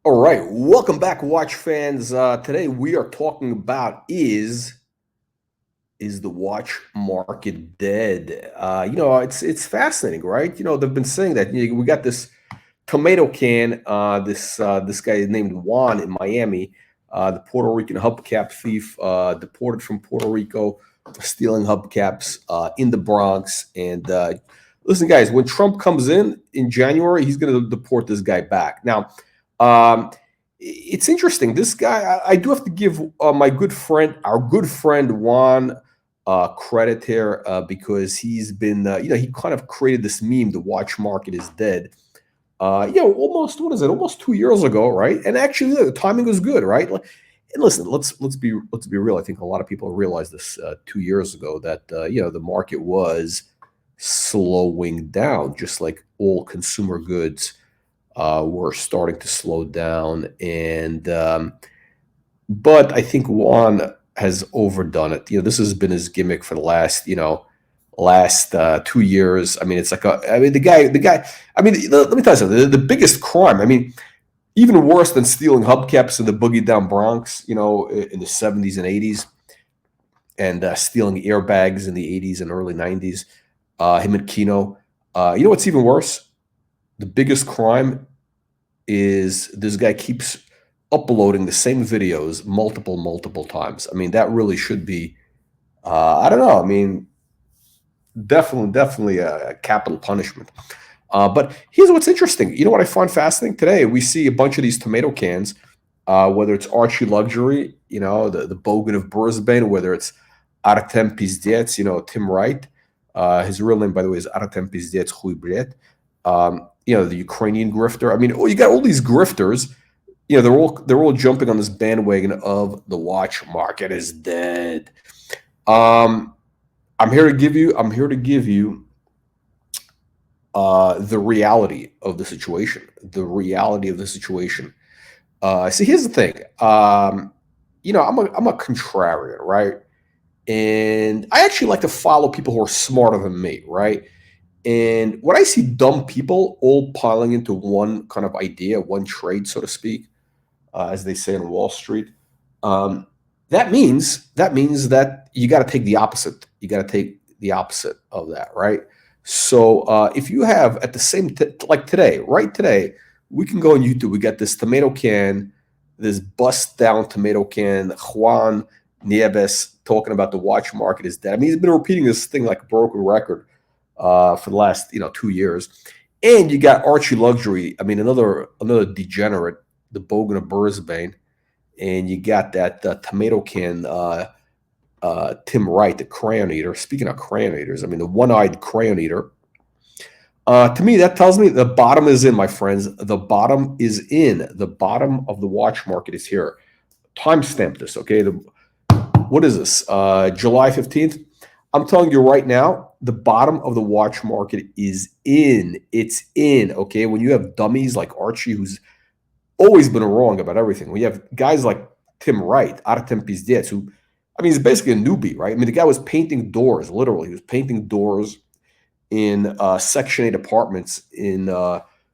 All right, welcome back, watch fans. Today we are talking about is the watch market dead? It's fascinating, right? They've been saying that we got this tomato can. This guy named Juan in Miami, the Puerto Rican hubcap thief, deported from Puerto Rico for stealing hubcaps in the Bronx. And listen, guys, when Trump comes in January, he's going to deport this guy back. Now, um, it's interesting. This guy, I do have to give my good friend, our good friend Juan, credit here because he's been, he kind of created this meme: the watch market is dead. Almost what is it? Almost 2 years ago, right? And actually, the timing was good, right? And listen, let's be real. I think a lot of people realized this 2 years ago that the market was slowing down, just like all consumer goods were starting to slow down. And but I think Juan has overdone it. This has been his gimmick for the last 2 years. I mean, it's like the guy. I mean, let me tell you something. The biggest crime. I mean, even worse than stealing hubcaps in the boogie down Bronx. In the '70s and '80s, and stealing airbags in the '80s and early '90s. Him and Kino. You know what's even worse? The biggest crime is this guy keeps uploading the same videos multiple times. I mean, that really should be. I don't know. I mean, definitely a capital punishment. But here's what's interesting. You know what I find fascinating today? We see a bunch of these tomato cans, whether it's Archie Luxury, the Bogan of Brisbane, whether it's Artem Pizdets, Tim Wright. His real name, by the way, is Artem Pizdets Huibret. The Ukrainian grifter. I mean, you got all these grifters. They're all jumping on this bandwagon of the watch market is dead. I'm here to give you the reality of the situation. The reality of the situation. See, here's the thing. I'm a contrarian, right? And I actually like to follow people who are smarter than me, right? And when I see dumb people all piling into one kind of idea, one trade, so to speak, as they say on Wall Street, um, that you got to take the opposite. You got to take the opposite of that, right? So if you have at the same like today, right today, we can go on YouTube. We got this tomato can, this bust down tomato can. Juan Nieves talking about the watch market is dead. I mean, he's been repeating this thing like a broken record for the last 2 years. And you got Archie Luxury. I mean, another degenerate, the Bogan of Brisbane, and you got that tomato can Tim Wright, the crayon eater. Speaking of crayon eaters, I mean the one-eyed crayon eater. To me, that tells me the bottom is in, my friends. The bottom is in. The bottom of the watch market is here. Timestamp this, okay? What is this? July 15th. I'm telling you right now, the bottom of the watch market is in. It's in, okay? When you have dummies like Archie, who's always been wrong about everything. When you have guys like Tim Wright, Artem Pizdets, who, I mean, he's basically a newbie, right? I mean, the guy was painting doors, literally. He was painting doors in Section 8 apartments in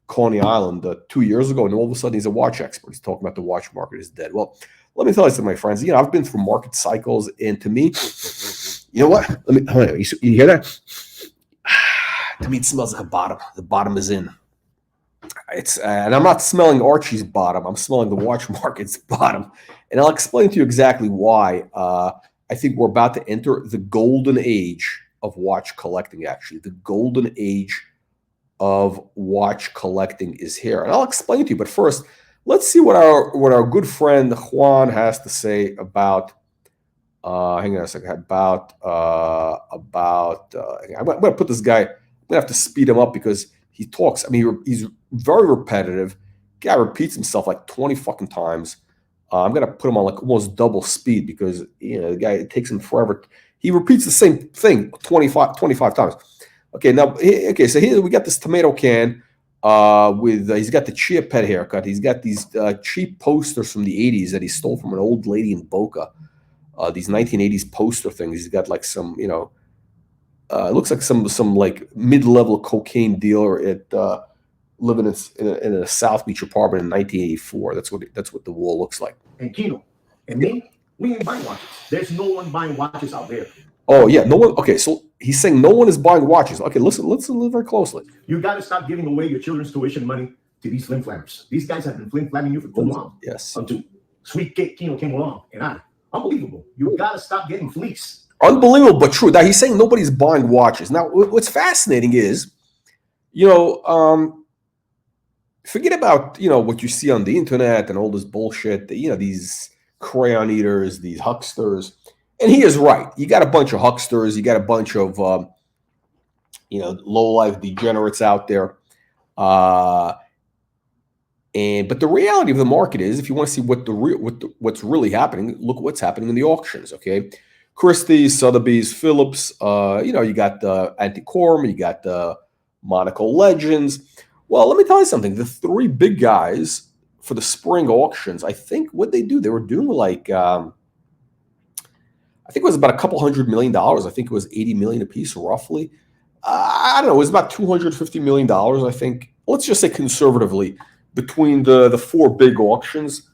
Coney Island 2 years ago, and all of a sudden he's a watch expert. He's talking about the watch market is dead. Well, let me tell you something, my friends. I've been through market cycles, and to me, you know what? You hear that? To me, it smells like a bottom. The bottom is in. And I'm not smelling Archie's bottom. I'm smelling the watch market's bottom, and I'll explain to you exactly why. I think we're about to enter the golden age of watch collecting. Actually, the golden age of watch collecting is here, and I'll explain to you. But first, let's see what our good friend Juan has to say about. Hang on a second. I'm going to put this guy. I'm going to have to speed him up because he talks. I mean, he's very repetitive. Guy repeats himself like 20 fucking times. I'm gonna put him on like almost double speed because the guy, it takes him forever. He repeats the same thing 25 times. Okay, so here we got this tomato can with he's got the chia pet haircut. He's got these cheap posters from the '80s that he stole from an old lady in Boca. These 1980s poster things. He's got like some, it looks like some like mid-level cocaine dealer at living in a South Beach apartment in 1984. That's what the wall looks like. And Kino and me, we ain't buying watches. There's no one buying watches out there. Oh yeah, no one. Okay, so he's saying no one is buying watches. Okay, listen very closely. You got to stop giving away your children's tuition money to these flim flammers. These guys have been flim flamming you for too long. Yes. Until Sweet Kino came along, and unbelievable. You got to stop getting fleeced. Unbelievable, but true. Now he's saying nobody's buying watches. Now, what's fascinating is, forget about what you see on the internet and all this bullshit. These crayon eaters, these hucksters. And he is right. You got a bunch of hucksters. You got a bunch of, low-life degenerates out there. But the reality of the market is, if you want to see what's really happening, look what's happening in the auctions. Okay, Christie's, Sotheby's, Phillips. You got the Antiquorum. You got the Monaco Legends. Well, let me tell you something. The three big guys for the spring auctions, I think what they do, they were doing like. I think it was about a couple $100 million. I think it was 80 million a piece, roughly. I don't know. It was about $250 million. I think. Let's just say conservatively, between the four big auctions,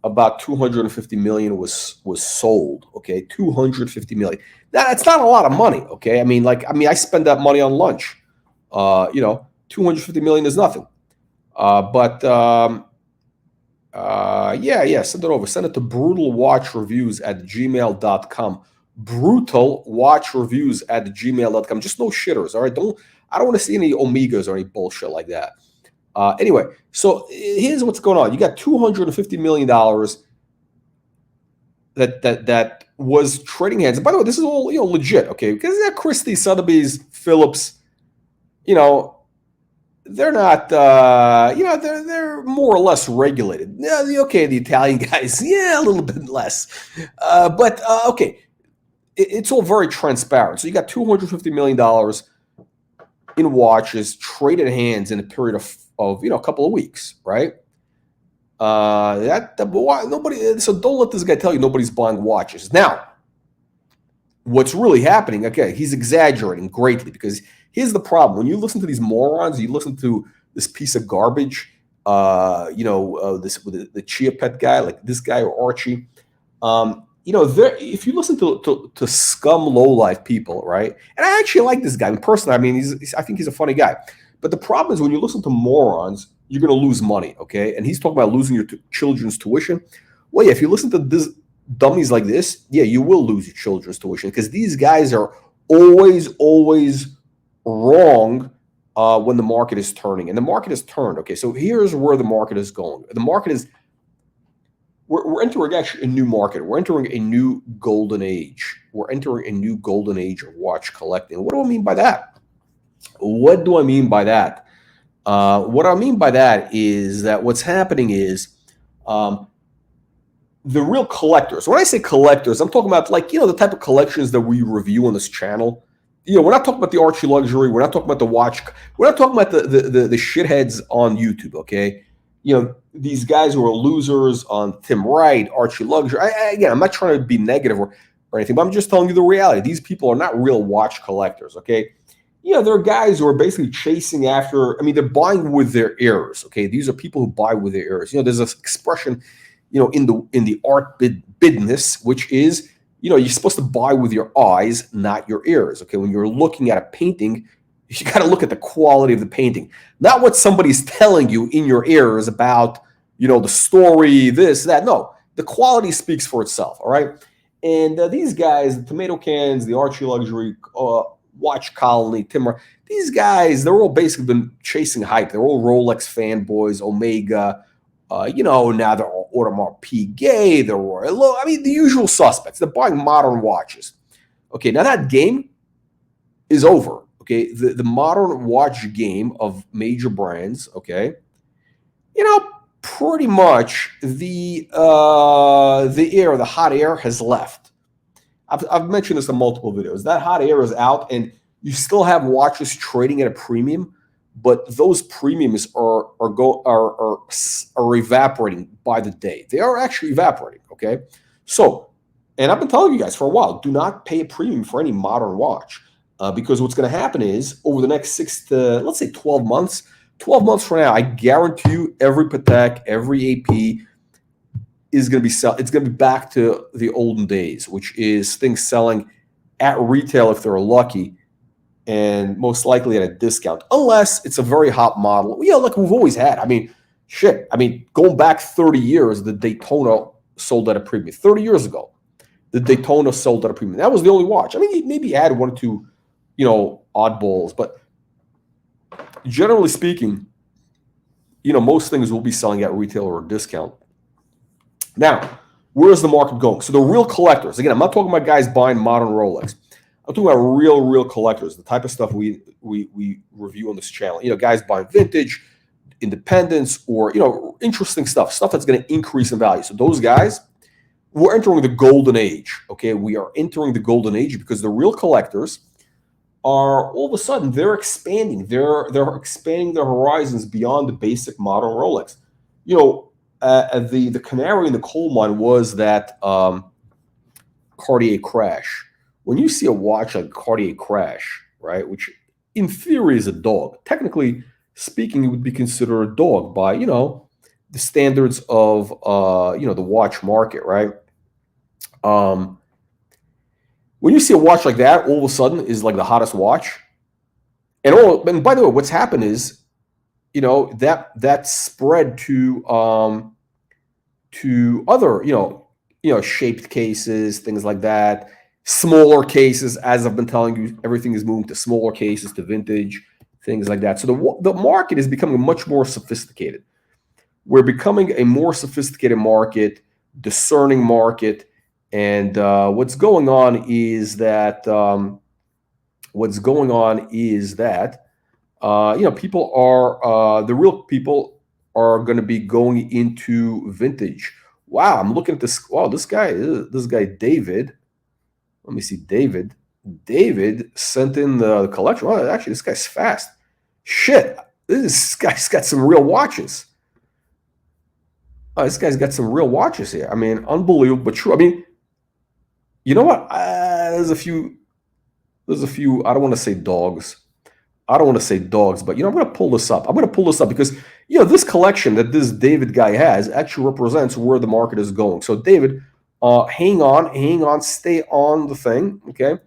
about 250 million was sold. Okay, 250 million. Now that's not a lot of money. Okay, I spend that money on lunch. 250 million is nothing. Send it over. Send it to brutalwatchreviews@gmail.com. brutalwatchreviews@gmail.com. Just no shitters, all right? I don't want to see any omegas or any bullshit like that. Anyway, so here's what's going on. You got $250 million that was trading hands. And by the way, this is all legit, okay? Because that Christie, Sotheby's, Phillips, they're not, they're more or less regulated. Yeah, okay, the Italian guys, a little bit less. But okay, it's all very transparent. So you got $250 million in watches traded hands in a period of a couple of weeks, right? Nobody. So don't let this guy tell you nobody's buying watches. Now, what's really happening? Okay, he's exaggerating greatly, because here's the problem. When you listen to these morons, you listen to this piece of garbage, the Chia Pet guy, like this guy or Archie. If you listen to scum low-life people, right? And I actually like this guy personally. I think he's a funny guy. But the problem is when you listen to morons, you're going to lose money, okay? And he's talking about losing your children's tuition. Well, yeah, if you listen to this dummies like this, yeah, you will lose your children's tuition, because these guys are always wrong when the market is turning. And the market has turned, okay? So here's where the market is going. The market is, we're entering actually a new market. We're entering a new golden age. We're entering a new golden age of watch collecting. What do I mean by that? What do I mean by that? What I mean by that is that what's happening is the real collectors. When I say collectors, I'm talking about the type of collections that we review on this channel. We're not talking about the Archie luxury. We're not talking about the watch. We're not talking about the shitheads on YouTube, okay? These guys who are losers on Tim Wright, Archie luxury. Again, I'm not trying to be negative or anything, but I'm just telling you the reality. These people are not real watch collectors, okay? There are guys who are basically chasing after, they're buying with their ears, okay? These are people who buy with their ears. There's this expression, in the art business, which is, you're supposed to buy with your eyes, not your ears, okay? When you're looking at a painting, you got to look at the quality of the painting, not what somebody's telling you in your ears about, the story, this, that. No, the quality speaks for itself, all right? And these guys, the tomato cans, the Archie luxury, Watch Colony, Timber, these guys, they're all basically been chasing hype. They're all Rolex fanboys, Omega, now they're all Audemars Piguet, they're Royal. The usual suspects. They're buying modern watches. Okay, now that game is over. Okay, the modern watch game of major brands, okay, pretty much the hot air has left. I've mentioned this in multiple videos. That hot air is out, and you still have watches trading at a premium, but those premiums are evaporating by the day. They are actually evaporating. Okay, so, and I've been telling you guys for a while, do not pay a premium for any modern watch, because what's going to happen is over the next 6 to, let's say, 12 months, 12 months from now, I guarantee you every Patek, every AP is going to be it's going to be back to the olden days, which is things selling at retail if they're lucky, and most likely at a discount, unless it's a very hot model. Like we've always had. I mean, shit. I mean, going back 30 years, the Daytona sold at a premium. 30 years ago, the Daytona sold at a premium. That was the only watch. I mean, maybe you had one or two, oddballs, but generally speaking, most things will be selling at retail or a discount. Now, where is the market going? So the real collectors, again, I'm not talking about guys buying modern Rolex. I'm talking about real collectors, the type of stuff we review on this channel. Guys buying vintage, independence, or interesting stuff that's going to increase in value. So those guys, we're entering the golden age. Okay, we are entering the golden age because the real collectors are all of a sudden they're expanding. They're expanding their horizons beyond the basic modern Rolex. The canary in the coal mine was that Cartier crash. When you see a watch like Cartier crash, right, which in theory is a dog, technically speaking, it would be considered a dog by the standards of the watch market, right? When you see a watch like that, all of a sudden is like the hottest watch. And by the way, what's happened is, that spread to other, shaped cases, things like that, smaller cases. As I've been telling you, everything is moving to smaller cases, to vintage, things like that. So the market is becoming much more sophisticated. We're becoming a more sophisticated market, discerning market. And what's going on is that people are the real people are going to be going into vintage. Wow, I'm looking at this. Wow, this guy David. Let me see, David. David sent in the collection. Oh, actually, this guy's fast. Shit, this guy's got some real watches. Oh, this guy's got some real watches here. I mean, unbelievable, but true. I mean, you know what? There's a few. I don't want to say dogs. But I'm going to pull this up. Because this collection that this David guy has actually represents where the market is going. So David, hang on, stay on the thing. Okay,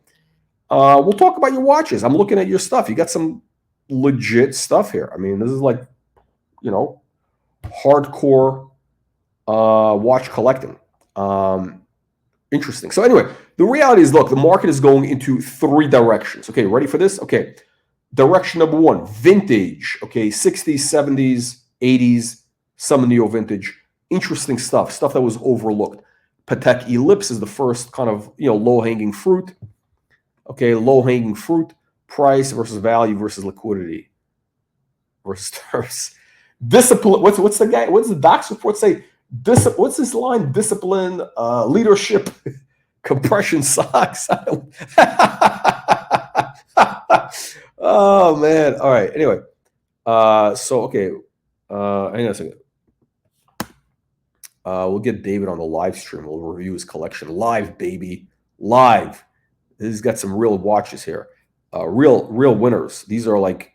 we'll talk about your watches. I'm looking at your stuff. You got some legit stuff here. I mean, this is like hardcore watch collecting. Interesting. So anyway, the reality is, look, the market is going into three directions. Okay, ready for this? Okay. Direction number one, vintage. Okay, 60s, 70s, 80s, some neo vintage. Interesting stuff that was overlooked. Patek Ellipse is the first kind of low-hanging fruit. Okay, low-hanging fruit. Price versus value versus liquidity versus terms. Discipline. What's the guy? What's the Doc's report say? What's this line? Discipline, leadership, compression socks. Oh man! All right. Anyway, okay. Hang on a second. We'll get David on the live stream. We'll review his collection live, baby, live. He's got some real watches here, real winners. These are like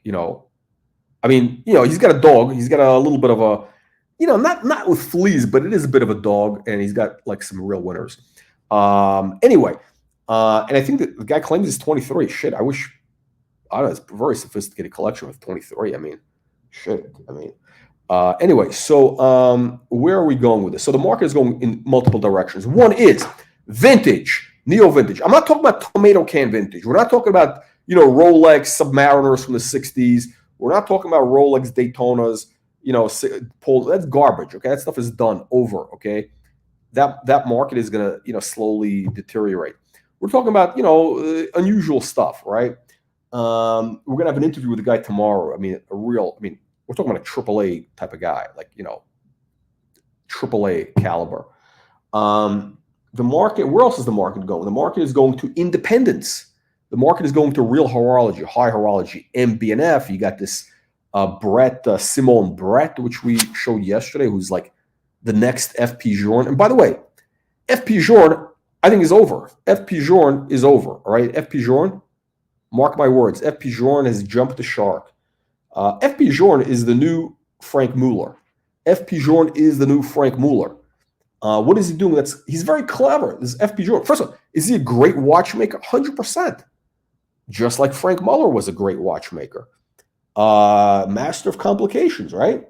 I mean, he's got a dog. He's got a little bit of a, not with fleas, but it is a bit of a dog, and he's got like some real winners. Anyway, and I think that the guy claims he's 23. Shit, I wish. I don't know. It's a very sophisticated collection with 23. I mean, shit. I mean, anyway. So where are we going with this? So the market is going in multiple directions. One is vintage, neo vintage. I'm not talking about tomato can vintage. We're not talking about Rolex Submariners from the 60s. We're not talking about Rolex Daytonas. That's garbage. Okay, that stuff is done over. Okay, that market is gonna slowly deteriorate. We're talking about unusual stuff, right? We're gonna have an interview with a guy tomorrow. I mean, we're talking about a AAA type of guy, like AAA caliber. The market. Where else is the market going? The market is going to independence. The market is going to real horology, high horology, MB&F. You got this Simon Brett, which we showed yesterday, who's like the next FP Journe. And by the way, FP Journe, I think, is over. FP Journe is over. All right, FP Journe. Mark my words. FP Journe has jumped the shark. F.P. Journe is the new Frank Mueller. F.P. Journe is the new Frank Mueller. What is he doing? He's very clever. This is F.P. Journe. First of all, is he a great watchmaker? 100%. Just like Frank Mueller was a great watchmaker. Master of complications, right?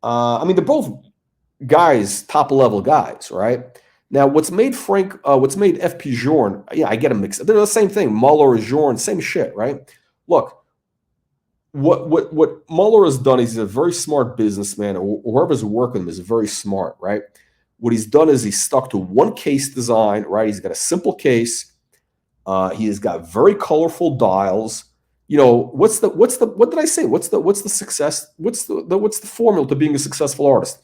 I mean, they're both guys, top-level guys, right? Now, what's made F.P. Journe, yeah, I get them mixed. They're the same thing. Mueller, Journe, same shit, right? Look, what Mueller has done is he's a very smart businessman, or whoever's working him is very smart, right? What he's done is he's stuck to one case design, right? He's got a simple case. He has got very colorful dials. You know, what did I say? What's the success? What's the formula to being a successful artist?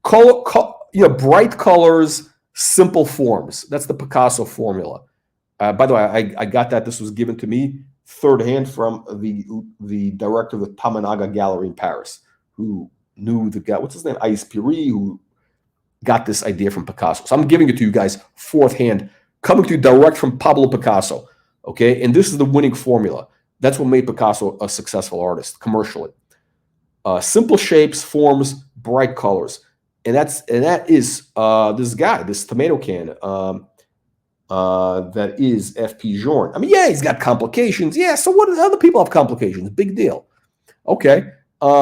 Bright colors, simple forms. That's the Picasso formula. By the way, I got that. This was given to me third hand from the director of the Tamanaga Gallery in Paris, who knew the guy. What's his name? Ais Piri, who got this idea from Picasso. So I'm giving it to you guys fourth hand, coming to you direct from Pablo Picasso. Okay, and this is the winning formula. That's what made Picasso a successful artist commercially. Simple shapes, forms, bright colors, and that is this guy, this tomato can. That is F.P. Journe. I mean, yeah, he's got complications. Yeah, so what? Other people have complications. Big deal. Okay,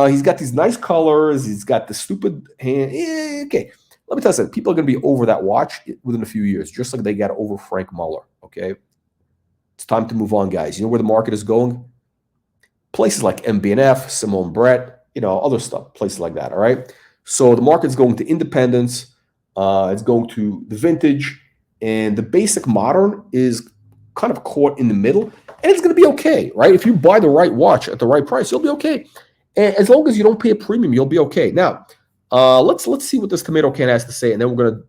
he's got these nice colors. He's got the stupid hand. Yeah, okay. Let me tell you something. People are going to be over that watch within a few years, just like they got over Frank Mueller. Okay, it's time to move on, guys. You know where the market is going? Places like MB&F, Simone Brett, other stuff, places like that. All right. So the market's going to independence. It's going to the vintage, and the basic modern is kind of caught in the middle, and it's going to be okay, right? If you buy the right watch at the right price, you'll be okay. And as long as you don't pay a premium, you'll be okay. Now, let's see what this tomato can has to say, and then we're going to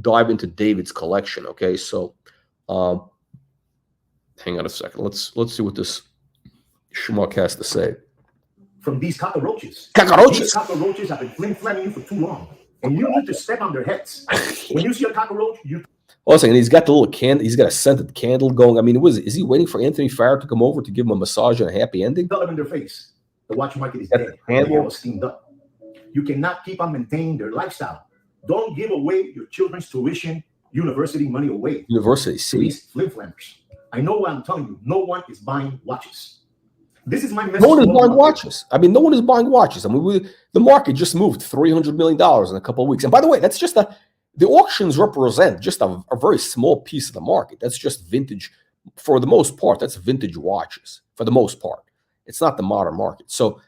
dive into David's collection. Okay, so hang on a second. Let's see what this schmuck has to say. From these cockroaches. Cockroaches. These cockroaches have been flim-flamming you for too long, and you need to step on their heads. When you see a cockroach, you. Oh, second, he's got the little candle. He's got a scented candle going. I mean, is he waiting for Anthony Farrar to come over to give him a massage and a happy ending? Tell them in their face. The watch market is dead. They're all steamed up. You cannot keep on maintaining their lifestyle. Don't give away your children's tuition, university money away. University, see? These flim-flammers. I know what I'm telling you. No one is buying watches. This is my message. No one is buying watches. I mean, no one is buying watches. I mean, the market just moved $300 million in a couple of weeks. And by the way, that's just the auctions represent just a very small piece of the market. That's just vintage. For the most part, that's vintage watches. For the most part, it's not the modern market. So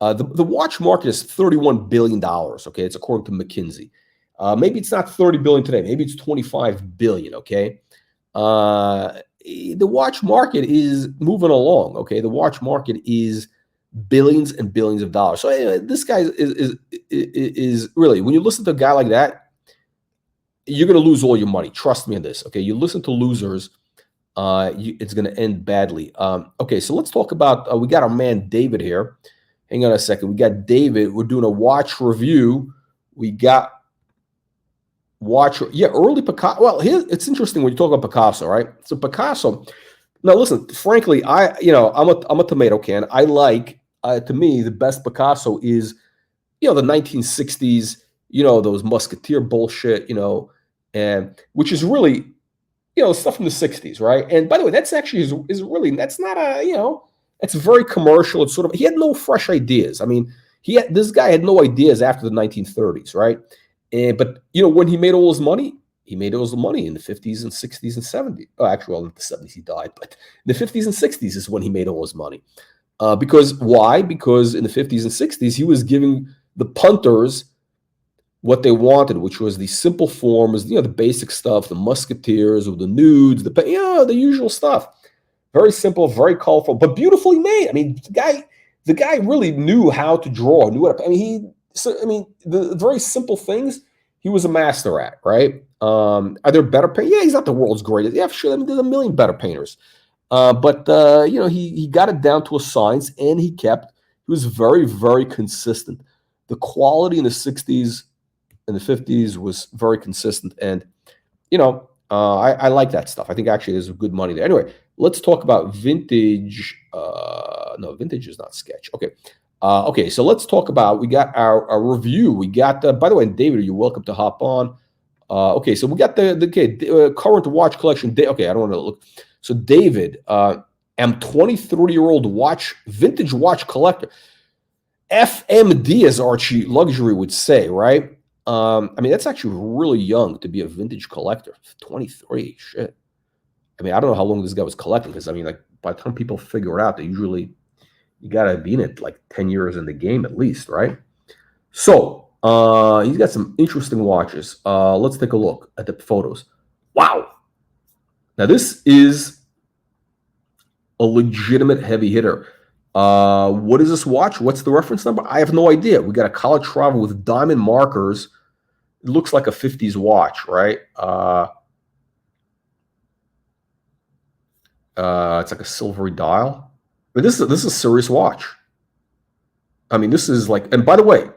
the watch market is $31 billion. Okay, it's according to McKinsey. Maybe it's not 30 billion today. Maybe it's 25 billion. Okay. The watch market is moving along. Okay, the watch market is billions and billions of dollars. So anyway, this guy is really, when you listen to a guy like that, you're going to lose all your money. Trust me on this. Okay, you listen to losers, it's going to end badly. Okay, so let's talk about. We got our man David here. Hang on a second. We got David. We're doing a watch review. We got. Early Picasso. Well, it's interesting when you talk about Picasso, right? So Picasso. Now, listen. Frankly, I'm a tomato can. I like. To me, the best Picasso is, the 1960s. Those Musketeer bullshit. And which is really, stuff from the 60s, right? And by the way, that's actually is really, that's not it's very commercial. It's sort of, he had no fresh ideas. I mean, this guy had no ideas after the 1930s, right? But when he made all his money, in the 50s and 60s and 70s. Oh, actually, in the 70s he died, but in the 50s and 60s is when he made all his money. Because why? Because in the 50s and 60s he was giving the punters what they wanted, which was the simple forms, the basic stuff, the musketeers or the nudes, the usual stuff. Very simple, very colorful, but beautifully made. I mean, the guy really knew how to draw. The very simple things he was a master at, right? Are there better painters? Yeah, he's not the world's greatest. Yeah, sure. I mean, there's a million better painters. But he got it down to a science, and he was very, very consistent. The quality in the 60s and the 50s was very consistent. And, I like that stuff. I think actually there's good money there. Anyway, let's talk about vintage. No, vintage is not sketch. Okay. Okay, so let's talk about, we got our review. We got, by the way, David, you're welcome to hop on. Okay, so we got the current watch collection. Okay, I don't want to look. So David, I'm 23-year-old vintage watch collector. FMD, as Archie Luxury would say, right? I mean, that's actually really young to be a vintage collector. 23, shit. I mean, I don't know how long this guy was collecting, because I mean, like, by the time people figure it out, they usually, you got to be in it like 10 years in the game at least, right? So he's got some interesting watches. Let's take a look at the photos. Wow. Now, this is a legitimate heavy hitter. What is this watch? What's the reference number? I have no idea. We got a collar travel with diamond markers. It looks like a 50s watch, right? It's like a silvery dial. But this is a serious watch. I mean, this is like, and by the way,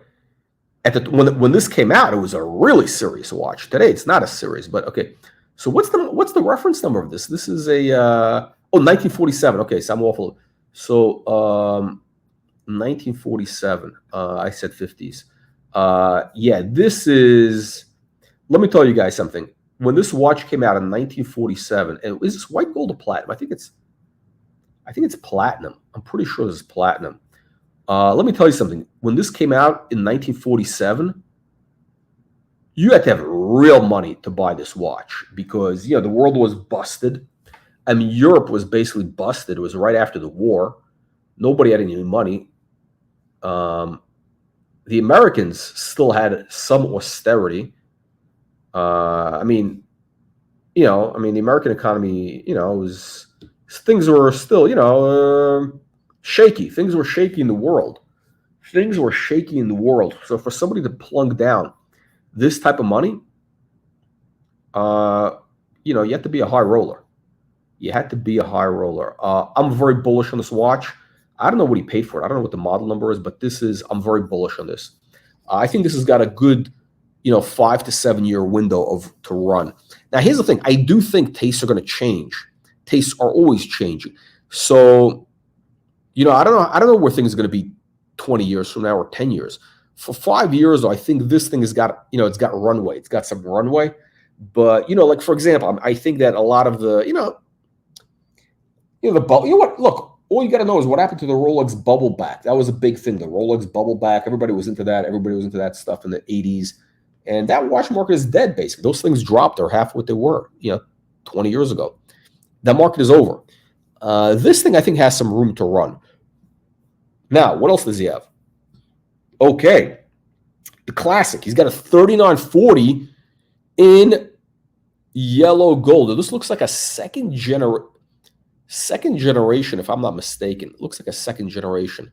when this came out, it was a really serious watch. Today, it's not a serious, but okay. So what's the reference number of this? This is a 1947. Okay, so I'm awful. So 1947. I said 50s. Yeah, this is. Let me tell you guys something. When this watch came out in 1947, and is this white gold or platinum? I think it's platinum. I'm pretty sure this is platinum. Let me tell you something. When this came out in 1947, you had to have real money to buy this watch, because, you know, the world was busted. I mean, Europe was basically busted. It was right after the war. Nobody had any money. The Americans still had some austerity. I mean, you know, the American economy, you know, things were still, you know, shaky. Things were shaky in the world. So for somebody to plunk down this type of money, you know, you have to be a high roller. I'm very bullish on this watch. I don't know what he paid for it. I don't know what the model number is, but I'm very bullish on this. I think this has got a good, you know, 5 to 7 year window to run. Now, here's the thing. I do think tastes are going to change. Tastes are always changing. So, you know, I don't know where things are going to be 20 years from now or 10 years. For 5 years, though, I think this thing has got, you know, it's got runway. It's got some runway. But, you know, like, for example, I think that a lot of the, you know, the bubble, you know what? Look, all you got to know is what happened to the Rolex bubble back. That was a big thing. The Rolex bubble back. Everybody was into that. Everybody was into that stuff in the 80s. And that watch market is dead, basically. Those things dropped. They're half what they were, you know, 20 years ago. That market is over. This thing, I think, has some room to run. Now, what else does he have? Okay. The classic. He's got a 3940 in yellow gold. This looks like a second generation, if I'm not mistaken. It looks like a second generation.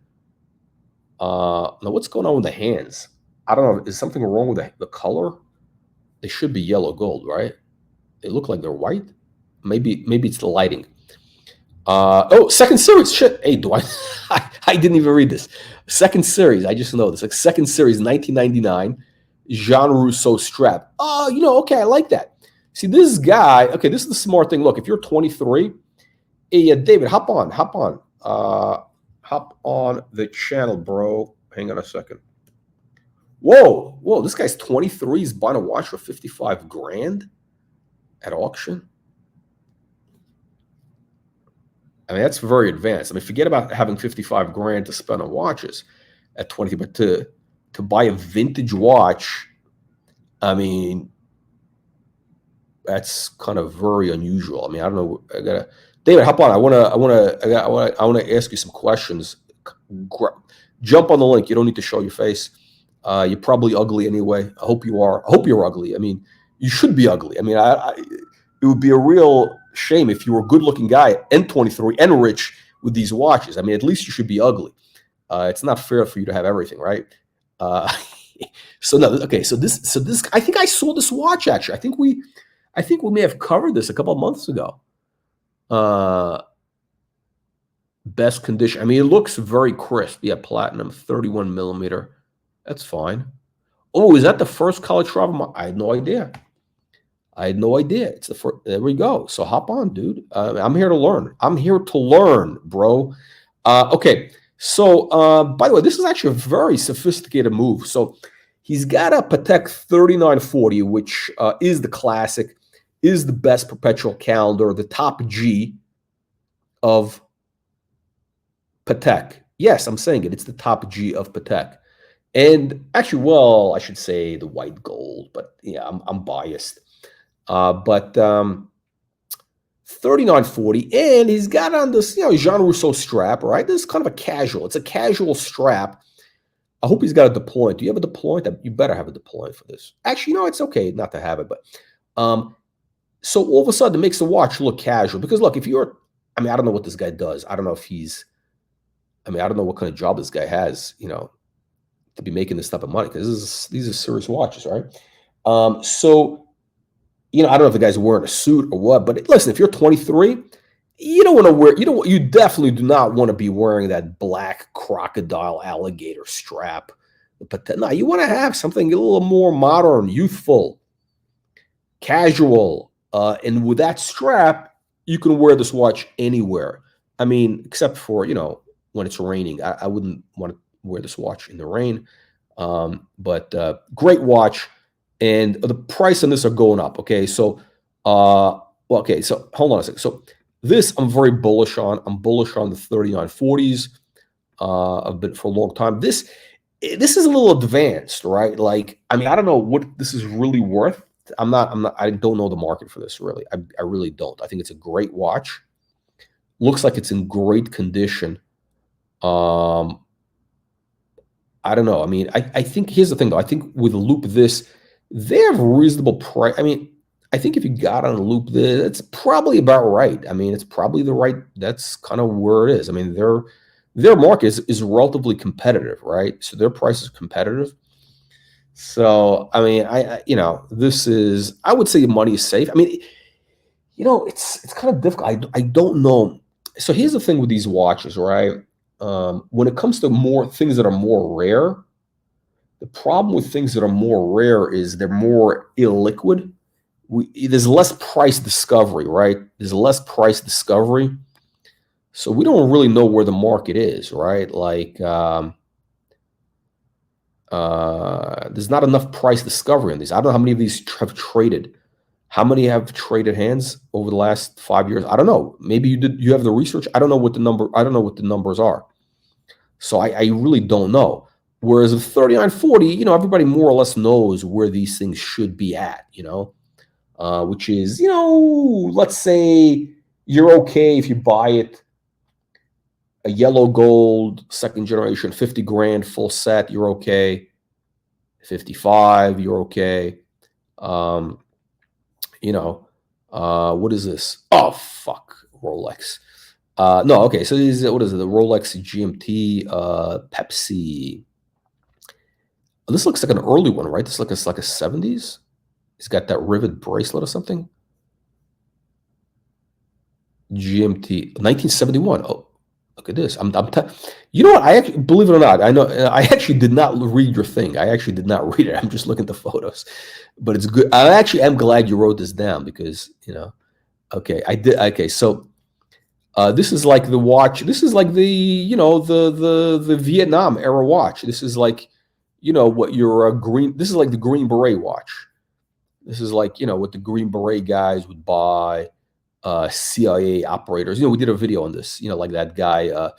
Now, what's going on with the hands? I don't know. Is something wrong with the color? They should be yellow gold, right? They look like they're white. Maybe it's the lighting. Oh, second series. Shit. Hey, I didn't even read this. Second series. I just know this. Like second series, 1999. Jean Rousseau strap. Oh, you know, okay, I like that. See, this guy, okay, this is the smart thing. Look, if you're 23, hey, David, hop on the channel, bro. Hang on a second. Whoa, this guy's 23. He's buying a watch for 55 grand at auction. I mean, that's very advanced. I mean, forget about having 55 grand to spend on watches at 20, but to buy a vintage watch, I mean, that's kind of very unusual. I mean, I don't know. I gotta, David, hop on. I want to ask you some questions. Jump on the link. You don't need to show your face. You're probably ugly anyway. I hope you are. I hope you're ugly. I mean, you should be ugly. I mean, it would be a real shame if you were a good-looking guy and 23 and rich with these watches. I mean, at least you should be ugly. It's not fair for you to have everything, right? So no, okay. So this. I think I saw this watch actually. I think we may have covered this a couple of months ago. Best condition. I mean, it looks very crisp. Yeah, platinum, 31 millimeter. That's fine. Oh, is that the first color travel? I had no idea. I had no idea. It's the first. There we go. So hop on, dude. I'm here to learn. I'm here to learn, bro. Okay. So, by the way, this is actually a very sophisticated move. So he's got a Patek 3940, which is the classic, is the best perpetual calendar, the top G of Patek. Yes, I'm saying it. It's the top G of Patek. And actually, well, I should say the white gold, but yeah, I'm biased. But 3940, and he's got on this, Jean Rousseau strap, right? This is kind of a casual. It's a casual strap. I hope he's got a deployant. Do you have a deployant? You better have a deployant for this. Actually, it's okay not to have it, but so all of a sudden it makes the watch look casual. Because look, if you're, I don't know what this guy does. I don't know if he's, I don't know what kind of job this guy has, to be making this type of money, because these are serious watches, right? So, I don't know if the guy's wearing a suit or what, but listen, if you're 23, you don't want to wear, you definitely do not want to be wearing that black crocodile alligator strap. But no, you want to have something a little more modern, youthful, casual. And with that strap, you can wear this watch anywhere. Except for, when it's raining. I wouldn't want to wear this watch in the rain. But great watch. And the price on this are going up. Okay. So, okay. So hold on a second. So this I'm very bullish on. I'm bullish on the 3940s. I've been for a long time. This is a little advanced, right? Like, I don't know what this is really worth. I don't know the market for this really. I really don't. I think it's a great watch. Looks like it's in great condition. I don't know. I think here's the thing though. I think with Loop this, they have reasonable price. I think if you got on a Loop this, it's probably about right. It's probably the right, that's kind of where it is. Their market is relatively competitive, right? So their price is competitive. So, this is, I would say money is safe. It's kind of difficult. I don't know. So here's the thing with these watches, right? When it comes to more things that are more rare, the problem with things that are more rare is they're more illiquid. There's less price discovery, right? There's less price discovery. So we don't really know where the market is, right? Like, there's not enough price discovery on these. I don't know how many of these have traded. How many have traded hands over the last 5 years? I don't know. Maybe you have the research. I don't know what the numbers are. So I really don't know. Whereas with 3940, everybody more or less knows where these things should be at, which is, let's say you're okay if you buy it a yellow gold, second generation, 50 grand, full set, you're okay. 55, you're okay. What is this? Oh, fuck, Rolex. No, okay, so what is it? The Rolex GMT, Pepsi. This looks like an early one, right? This looks like a 70s. It's got that rivet bracelet or something. GMT, 1971. Oh, look at this. You know what? I actually, believe it or not, I actually did not read your thing. I actually did not read it. I'm just looking at the photos, but it's good. I actually am glad you wrote this down because, okay, I did. Okay, so this is like the watch. This is like the, the Vietnam era watch. This is like, what your green. This is like the Green Beret watch. This is like, what the Green Beret guys would buy. CIA operators. We did a video on this. Like that guy,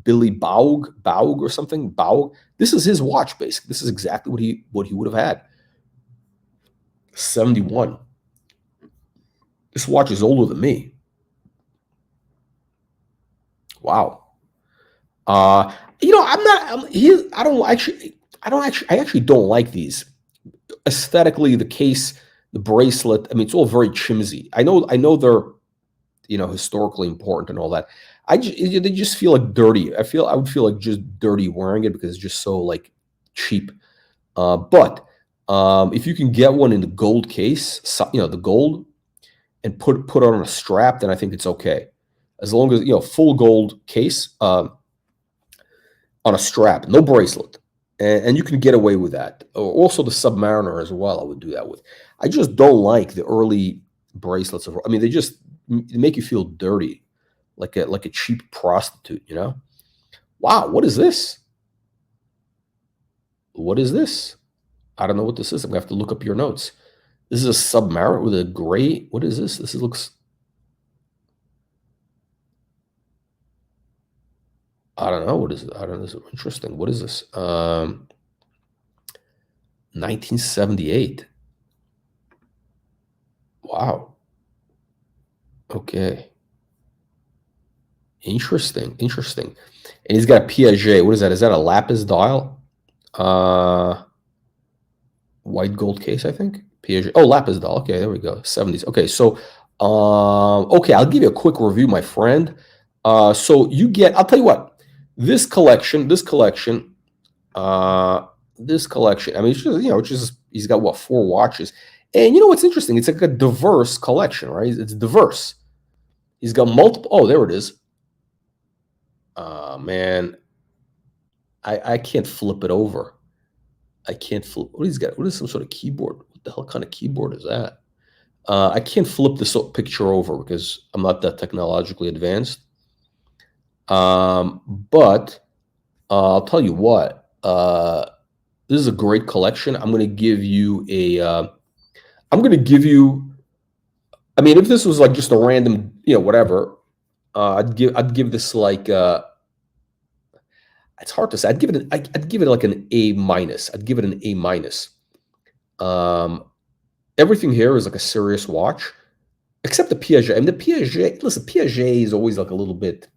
Billy Baug or something. Baug. This is his watch, basically. This is exactly what he would have had. 71. This watch is older than me. Wow. I actually don't like these. Aesthetically, the case, the bracelet, it's all very chimsy. I know they're, historically important and all that. They just feel like dirty. I would feel like just dirty wearing it because it's just so like cheap. But if you can get one in the gold case, the gold, and put it on a strap, then I think it's okay. As long as, full gold case on a strap, no bracelet. and you can get away with that. Also, the Submariner as well, I would do that with. I just don't like the early bracelets. I mean, they just make you feel dirty, like a cheap prostitute. You know? Wow, what is this? What is this? I don't know what this is. I'm gonna have to look up your notes. This is a Submariner with a gray. What is this? This looks. I don't know. What is it? I don't know. This is interesting. What is this? 1978. Wow. Okay. Interesting. Interesting. And he's got a Piaget. What is that? Is that a lapis dial? White gold case, I think. Piaget. Oh, lapis dial. Okay, there we go. 70s. Okay, so okay, I'll give you a quick review, my friend. So you get, I'll tell you what, this collection, I mean, it's just, it's just, he's got what, 4 watches. And you know what's interesting? It's like a diverse collection, right? It's diverse. He's got multiple, oh, there it is. Man, I can't flip it over. I can't flip. What he's got? What is some sort of keyboard? What the hell kind of keyboard is that? I can't flip this picture over because I'm not that technologically advanced. But I'll tell you what. This is a great collection. I'm going to give you a. I'm going to give you. I mean, if this was like just a random, whatever, I'd give this like. It's hard to say. I'd give it like an A minus. I'd give it an A minus. Everything here is like a serious watch, except the Piaget. I mean, the Piaget. Listen, Piaget is always like a little bit.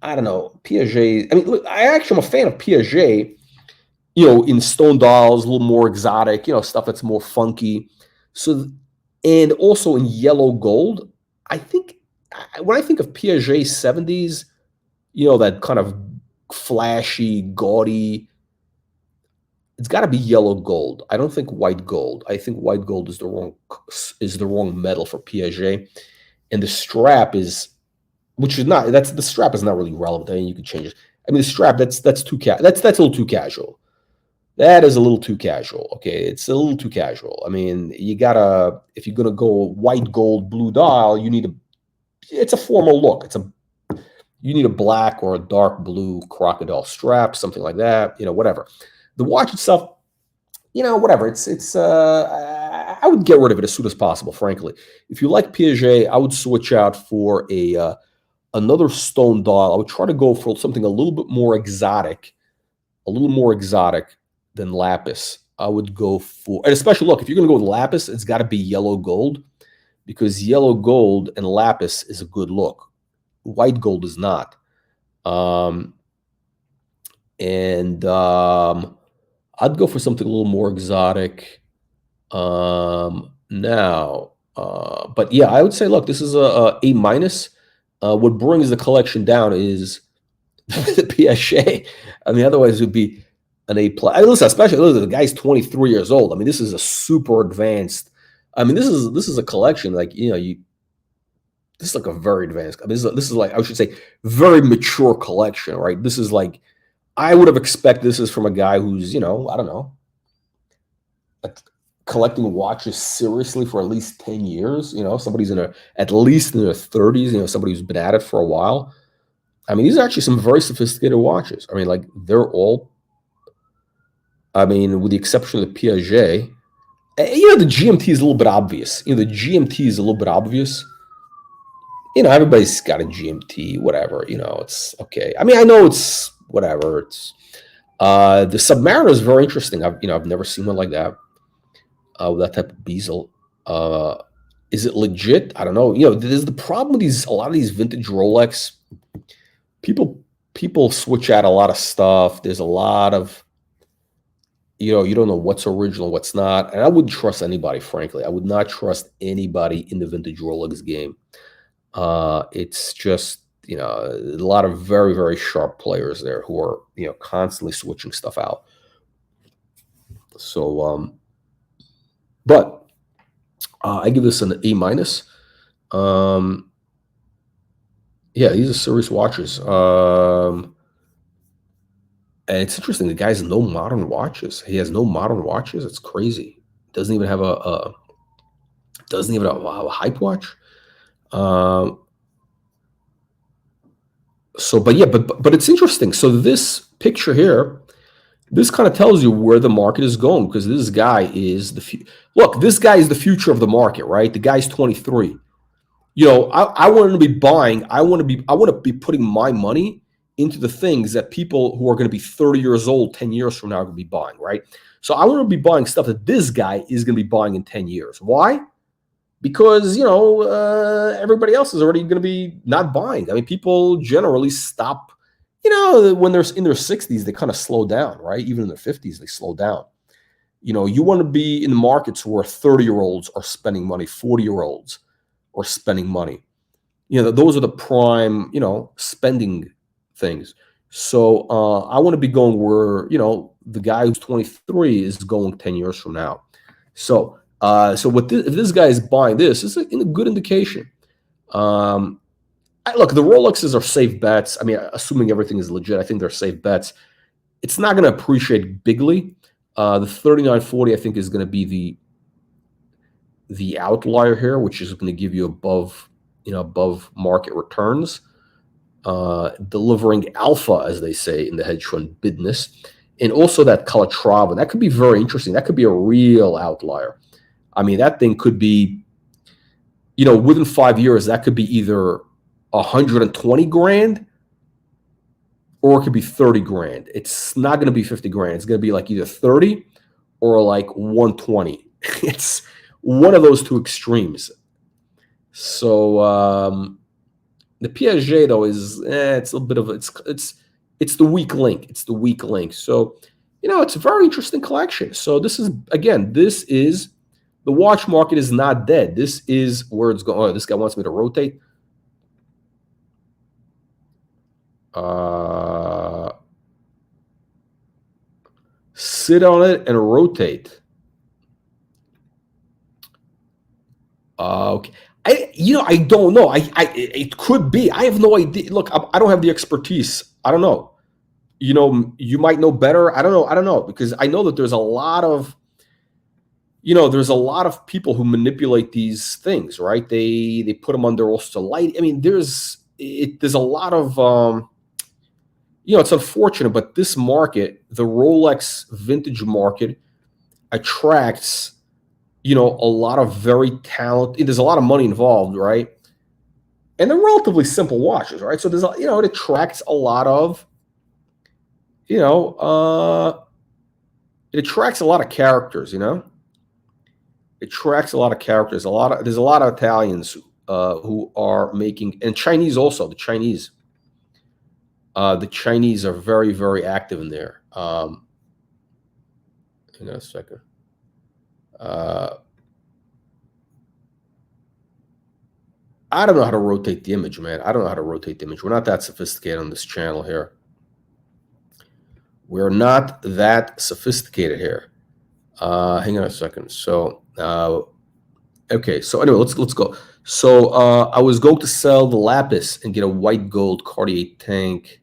I don't know. Piaget. I mean, look, I'm a fan of Piaget. In stone dials, a little more exotic. Stuff that's more funky. So, and also in yellow gold. I think when I think of Piaget 70s, that kind of flashy, gaudy. It's got to be yellow gold. I don't think white gold. I think white gold is the wrong metal for Piaget, and the strap is, which is not. The strap is not really relevant. I mean, you can change it. I mean, the strap that's too that's a little too casual. That is a little too casual. Okay, it's a little too casual. I mean, you gotta, if you're gonna go white gold blue dial, it's a formal look. You need a black or a dark blue crocodile strap, something like that. Whatever. The watch itself, whatever. I would get rid of it as soon as possible, frankly. If you like Piaget, I would switch out for another stone dial. I would try to go for something a little bit more exotic than lapis. I would go for, and especially, look, if you're going to go with lapis, it's got to be yellow gold, because yellow gold and lapis is a good look. White gold is not. I'd go for something a little more exotic now. But yeah, I would say, look, this is a A minus. What brings the collection down is the Piaget. I mean, otherwise it would be an A plus. I mean, listen, the guy's 23 years old. I mean, this is a super advanced. I mean, this is a collection like this is like a very advanced. I mean, this is like, I should say, very mature collection, right? This is like, I would have expected this is from a guy who's, I don't know, collecting watches seriously for at least 10 years. Somebody's at least in their 30s. Somebody who's been at it for a while. I mean, these are actually some very sophisticated watches. I mean, like they're all. I mean, with the exception of the Piaget, the GMT is a little bit obvious. The GMT is a little bit obvious. Everybody's got a GMT, whatever, it's okay. I mean, I know it's whatever. It's the Submariner is very interesting. I've never seen one like that. With that type of bezel. Is it legit? I don't know. There's the problem with a lot of these vintage Rolex. People switch out a lot of stuff. There's a lot of, you don't know what's original, what's not. And I wouldn't trust anybody, frankly. I would not trust anybody in the vintage Rolex game. It's just, a lot of very, very sharp players there who are, constantly switching stuff out. So, but I give this an A minus. Yeah, these are serious watches. And it's interesting. The guy has no modern watches. He has no modern watches. It's crazy. Doesn't even have a hype watch. So, but yeah, but it's interesting. So this picture here, this kind of tells you where the market is going, because this guy is look. This guy is the future of the market, right? The guy's 23. You know, I want to be buying. I want to be putting my money into the things that people who are going to be 30 years old 10 years from now are going to be buying, right? So I want to be buying stuff that this guy is going to be buying in 10 years. Why? Because, you know, everybody else is already going to be not buying. I mean, people generally stop, you know, when they're in their 60s, they kind of slow down, right? Even in their 50s, they slow down. You know, you want to be in the markets where 30-year-olds are spending money, 40-year-olds are spending money. You know, those are the prime, you know, spending things. So I want to be going where, you know, the guy who's 23 is going 10 years from now. So so if this guy is buying this, it's a good indication. Look, the Rolexes are safe bets. I mean, assuming everything is legit, I think they're safe bets. It's not going to appreciate bigly. The 3940, I think, is going to be the outlier here, which is going to give you above market returns, delivering alpha, as they say in the hedge fund business. And also that Calatrava, that could be very interesting. That could be a real outlier. I mean, that thing could be, you know, within 5 years, that could be either 120 grand or it could be 30 grand. It's not going to be 50 grand. It's going to be like either 30 or like 120. It's one of those two extremes. So the Piaget, though, is it's a bit of it's the weak link. It's the weak link. So, you know, it's a very interesting collection. So this is, again, the watch market is not dead. This is where it's going. Oh, this guy wants me to rotate. Sit on it and rotate. Okay. I don't know. It could be. I have no idea. Look, I don't have the expertise. I don't know. You know, you might know better. I don't know. I don't know, because I know that there's a lot of, you know, there's a lot of people who manipulate these things, right? They put them under also light. I mean, there's a lot of, you know, it's unfortunate, but this market, the Rolex vintage market, attracts, you know, a lot of very talented. There's a lot of money involved, right? And they're relatively simple watches, right? So there's, you know, it attracts a lot of, you know, it attracts a lot of characters, you know. It attracts a lot of characters. There's a lot of Italians who are making, and Chinese also. The Chinese are very, very active in there. Hang on a second. I don't know how to rotate the image, man. I don't know how to rotate the image. We're not that sophisticated on this channel here. We're not that sophisticated here. Hang on a second. So, okay. So anyway, let's go. So I was going to sell the Lapis and get a white gold Cartier tank.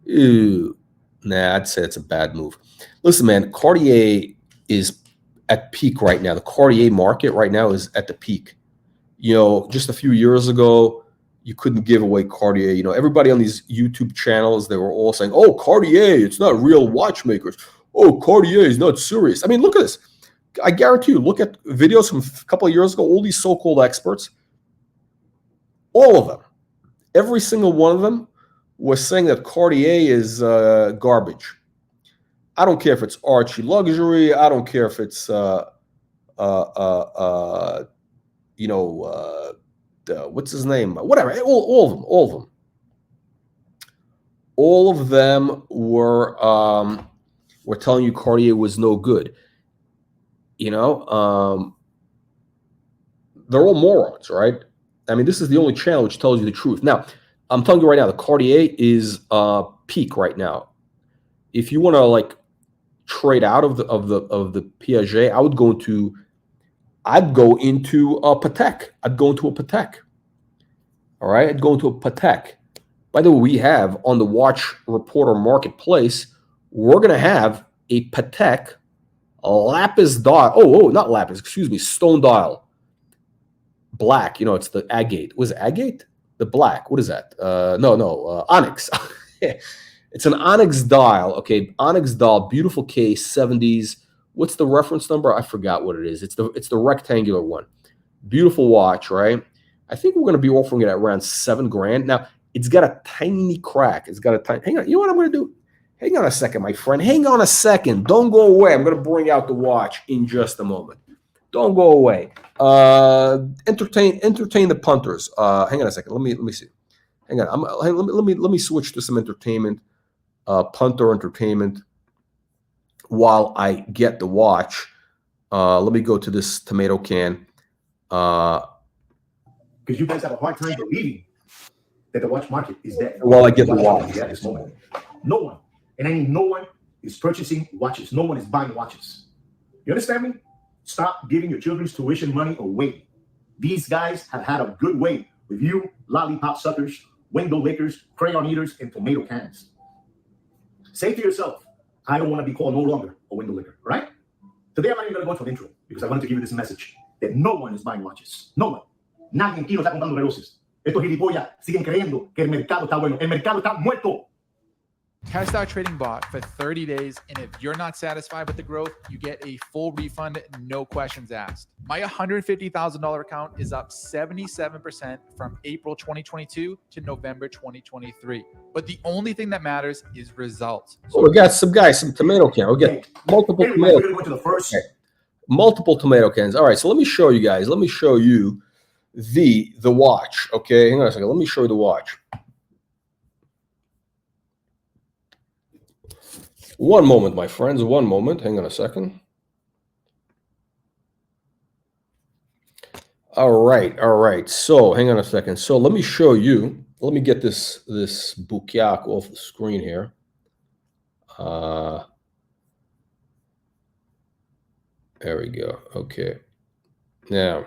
Ew. Nah, I'd say it's a bad move. Listen, man, Cartier is at peak right now. The Cartier market right now is at the peak. You know, just a few years ago, you couldn't give away Cartier. You know, everybody on these YouTube channels, they were all saying, oh, Cartier, it's not real watchmakers. Oh, Cartier is not serious. I mean, look at this. I guarantee you, look at videos from a couple of years ago, all these so-called experts, all of them, every single one of them was saying that Cartier is garbage. I don't care if it's Archie Luxury. I don't care if it's, you know, what's his name? Whatever. All of them. All of them were telling you Cartier was no good. You know, they're all morons, right? I mean, this is the only channel which tells you the truth. Now, I'm telling you right now, the Cartier is peak right now. If you want to like trade out of the Piaget, I'd go into a Patek. I'd go into a Patek. All right, I'd go into a Patek. By the way, we have on the Watch Reporter Marketplace, we're going to have a Patek lapis dial. Oh, not lapis, excuse me, stone dial. Black, you know, it's the agate. Was it agate? The black. What is that? No, onyx. It's an onyx dial. Okay, onyx dial, beautiful case, 70s. What's the reference number? I forgot what it is. It's the rectangular one. Beautiful watch, right? I think we're going to be offering it at around $7 grand. Now, it's got a tiny crack. It's got a tiny. Hang on. You know what I'm going to do? Hang on a second, my friend. Hang on a second. Don't go away. I'm going to bring out the watch in just a moment. Don't go away. Entertain the punters. Hang on a second. Let me see. Hang on. Let me switch to some entertainment. Punter entertainment. While I get the watch, let me go to this tomato can. Because you guys have a hard time believing that the watch market is dead. While I get the watch at this moment, no one, and I mean no one, is purchasing watches. No one is buying watches. You understand me? Stop giving your children's tuition money away. These guys have had a good way with you, lollipop suckers, window lickers, crayon eaters, and tomato cans. Say to yourself, I don't want to be called no longer a window licker, right? Today I'm not even going to go into an intro because I wanted to give you this message that no one is buying watches. No one. Nadie aquí no está comprando relojes. Estos gilipollas siguen creyendo que el mercado está bueno. El mercado está muerto. Test our trading bot for 30 days, and if you're not satisfied with the growth, you get a full refund, no questions asked. My $150,000 account is up 77% from April 2022 to November 2023. But the only thing that matters is results. So we got some guys, some tomato cans. We'll get multiple tomato cans. We're going to go to the first. Okay. Multiple tomato cans. All right, so let me show you guys. Let me show you the watch. Okay, hang on a second. Let me show you the watch. One moment, my friends. One moment. Hang on a second. All right. So hang on a second. So let me show you. Let me get this bouquet off the screen here. There we go. Okay. Now,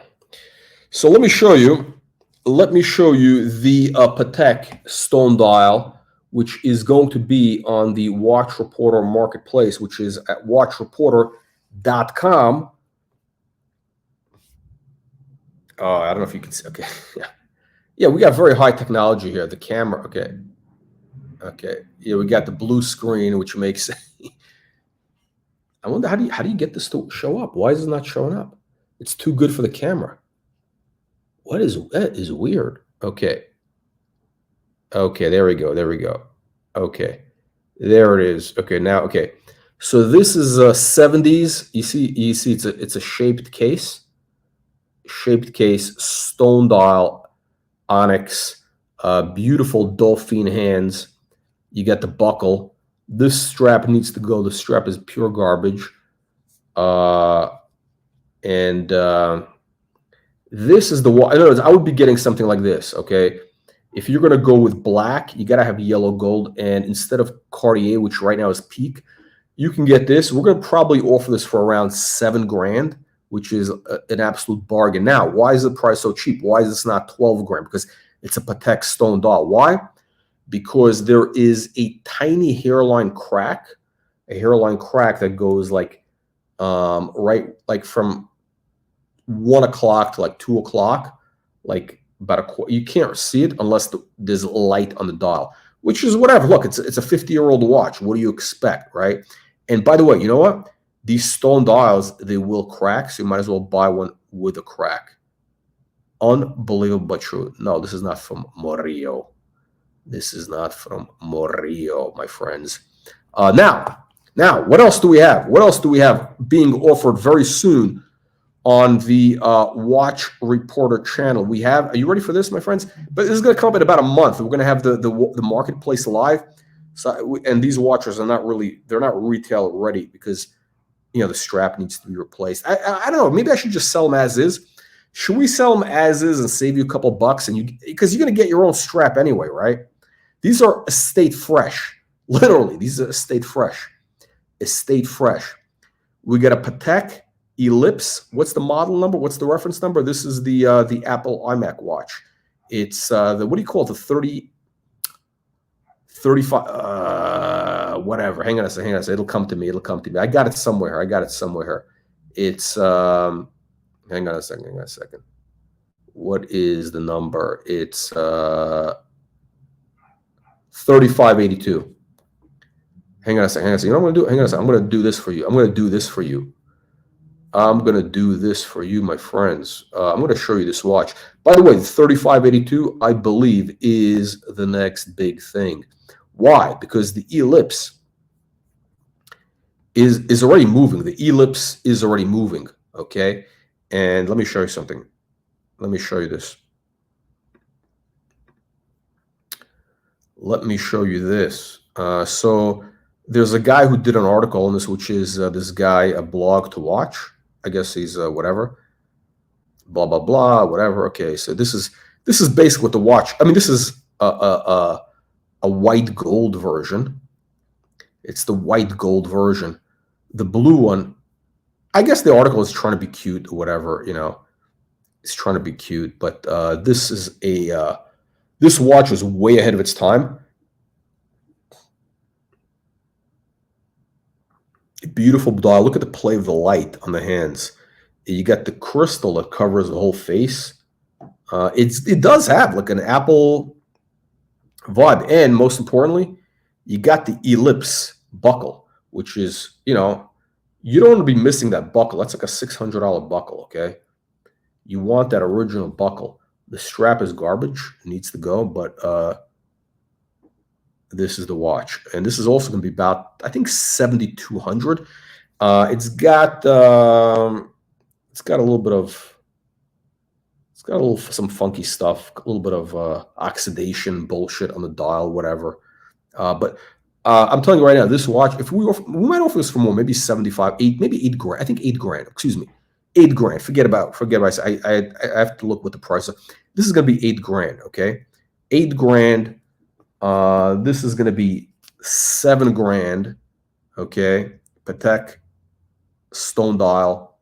so let me show you. Let me show you the Patek stone dial, which is going to be on the Watch Reporter marketplace, which is at watchreporter.com. I don't know if you can see. Okay. Yeah, we got very high technology here. The camera. Okay. Yeah, we got the blue screen, which makes. I wonder how do you get this to show up? Why is it not showing up? It's too good for the camera. That is weird. Okay. Okay, there we go. Okay, there it is. Okay, now, okay. So this is 70s. You see, it's a shaped case, stone dial, onyx, beautiful dolphin hands. You get the buckle. This strap needs to go. The strap is pure garbage. This is the watch. In other words, I would be getting something like this. Okay. If you're going to go with black, you got to have yellow gold. And instead of Cartier, which right now is peak, you can get this. We're going to probably offer this for around $7 grand, which is an absolute bargain. Now, why is the price so cheap? Why is this not 12 grand? Because it's a Patek stone dial. Why? Because there is a tiny hairline crack, that goes like, right, like from 1 o'clock to like 2 o'clock, like, you can't see it unless there's light on the dial, which is whatever. Look, it's a 50-year-old watch. What do you expect, right? And by the way, you know what? These stone dials, they will crack, so you might as well buy one with a crack. Unbelievable but true. No, this is not from Morillo. This is not from Morillo, my friends. Now, what else do we have? What else do we have being offered very soon on the Watch Reporter channel? We have, are you ready for this, my friends? But this is going to come up in about a month. We're going to have the marketplace live. So, and these watches are they're not retail ready because, you know, the strap needs to be replaced. I don't know. Maybe I should just sell them as is. Should we sell them as is and save you a couple bucks? Because you're going to get your own strap anyway, right? These are estate fresh. Literally, these are estate fresh. Estate fresh. We got a Patek Ellipse. What's the model number? What's the reference number? This is the Apple iMac watch. It's what do you call it? The 35. whatever. Hang on a second. Hang on a second. It'll come to me. It'll come to me. I got it somewhere. I got it somewhere. It's hang on a second. Hang on a second. What is the number? It's 3582. Hang on a second. Hang on a second. You know what I'm gonna do? Hang on a second. I'm gonna do this for you. I'm gonna do this for you. I'm gonna do this for you, my friends. I'm gonna show you this watch. By the way, the 3582, I believe, is the next big thing. Why? Because the ellipse is already moving. The ellipse is already moving. Okay, and let me show you something. Let me show you this. Let me show you this. So there's a guy who did an article on this, which is this guy, a blog to watch. I guess he's whatever, blah blah blah, whatever. Okay, so this is basically what the watch. I mean, this is a white gold version. It's the white gold version. The blue one, I guess the article is trying to be cute or whatever. You know, it's trying to be cute. But this is a this watch was way ahead of its time. Beautiful dial. Look at the play of the light on the hands. You got the crystal that covers the whole face. It does have like an Apple vibe, and most importantly, you got the ellipse buckle, which is, you know, you don't want to be missing that buckle. That's like a $600 buckle. Okay, you want that original buckle. The strap is garbage; it needs to go, but this is the watch, and this is also going to be about, I think, $7,200. It's got a little bit of, some funky stuff, a little bit of oxidation bullshit on the dial, whatever. But I'm telling you right now, this watch, if we might offer this for more, maybe 75, maybe 8 grand. I think 8 grand. Excuse me, 8 grand. Forget about. I have to look what the price is. This is going to be 8 grand. Okay, 8 grand. This is going to be 7 grand. Okay, Patek stone dial.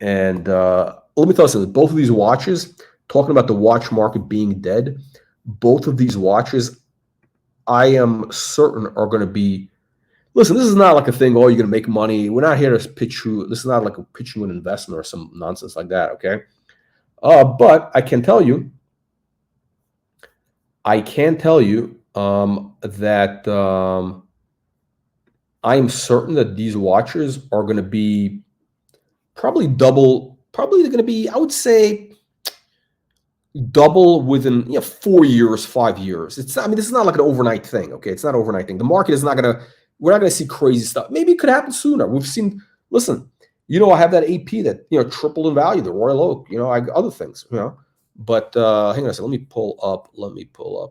And let me tell you something. Both of these watches, talking about the watch market being dead, both of these watches, I am certain are going to be. Listen, this is not like a thing. Oh, you're going to make money. We're not here to pitch you. This is not like a pitch you an investment or some nonsense like that. Okay, but I can tell you. That I am certain that these watches are going to be probably double. Probably they're going to be, I would say, double within 4 years, 5 years. It's not, I mean, this is not like an overnight thing. Okay, it's not an overnight thing. The market is not going to. We're not going to see crazy stuff. Maybe it could happen sooner. We've seen. Listen, I have that AP that tripled in value. The Royal Oak. I got other things. But hang on a second. Let me pull up. Let me pull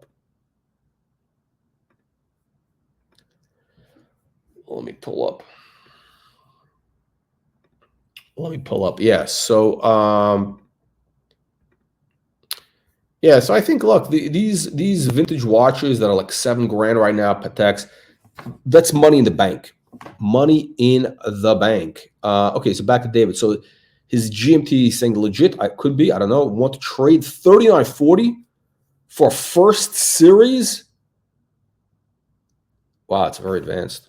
up. Yeah. So so I think, look, these vintage watches that are like 7 grand right now, Pateks, that's money in the bank. Money in the bank. Okay, so back to David. So his GMT saying legit. I could be. I don't know. Want to trade 39.40 for first series? Wow, it's very advanced.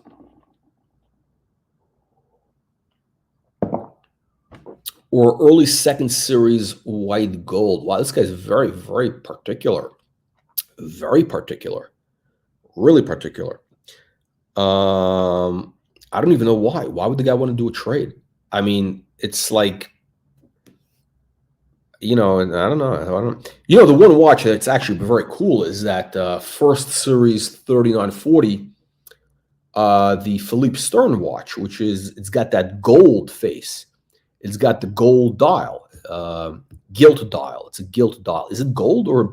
Or early second series white gold. Wow, this guy's very, very particular. Very particular. Really particular. I don't even know why. Why would the guy want to do a trade? I mean, it's like, and I don't know. The one watch that's actually very cool is that first series 3940, the Philippe Stern watch, which is, it's got that gold face. It's got the gold dial, gilt dial. It's a gilt dial. Is it gold or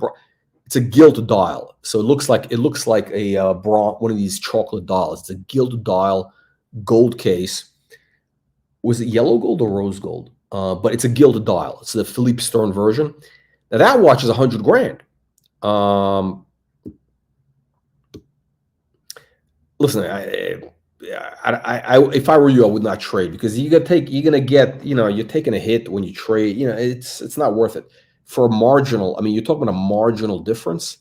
it's a gilt dial? So it looks like a one of these chocolate dials. It's a gilt dial, gold case. Was it yellow gold or rose gold? But it's a gilt dial. It's the Philippe Stern version. Now that watch is 100 grand. Listen, if I were you, I would not trade, because you're taking a hit when you trade. It's not worth it for a marginal. I mean, you're talking about a marginal difference.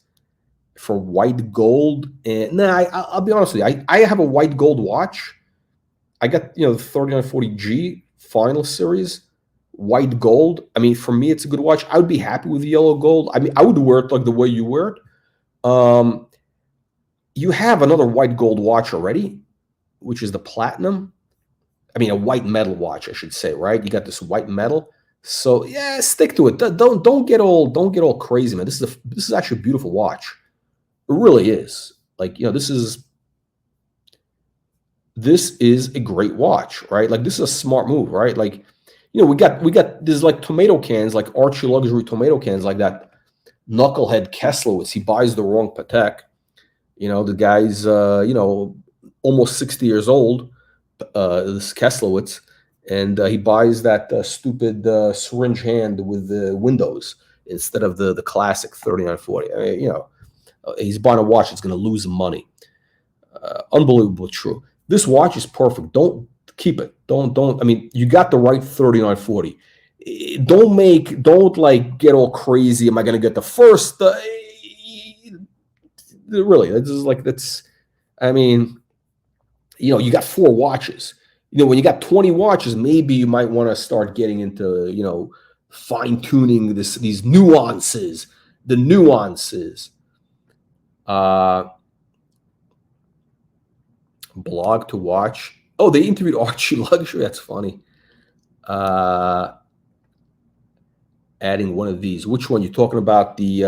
for white gold. And nah, I'll be honest with you. I have a white gold watch. I got, the 3940G final series, white gold. I mean, for me, it's a good watch. I would be happy with yellow gold. I mean, I would wear it like the way you wear it. You have another white gold watch already, which is the platinum. I mean, a white metal watch, I should say, right? You got this white metal. So yeah, stick to it. Don't get all crazy, man. This is actually a beautiful watch. It really is. Like, this is a great watch, right? Like, this is a smart move, right? Like, we got there's like tomato cans, like Archie luxury tomato cans, like that knucklehead Kesslowitz. He buys the wrong Patek. The guy's almost 60 years old, this Kesslowitz, and he buys that stupid syringe hand with the windows instead of the classic 3940. I mean, he's buying a watch that's going to lose money. Unbelievable true. This watch is perfect. Don't keep it. Don't. I mean, you got the right 3940. Don't like get all crazy. Am I going to get the first? Really, that's. I mean, you got 4 watches. When you got 20 watches, maybe you might want to start getting into fine tuning these nuances. The nuances. Blog to watch. Oh, they interviewed Archie Luxury. That's funny. Adding one of these. Which one? You're talking about the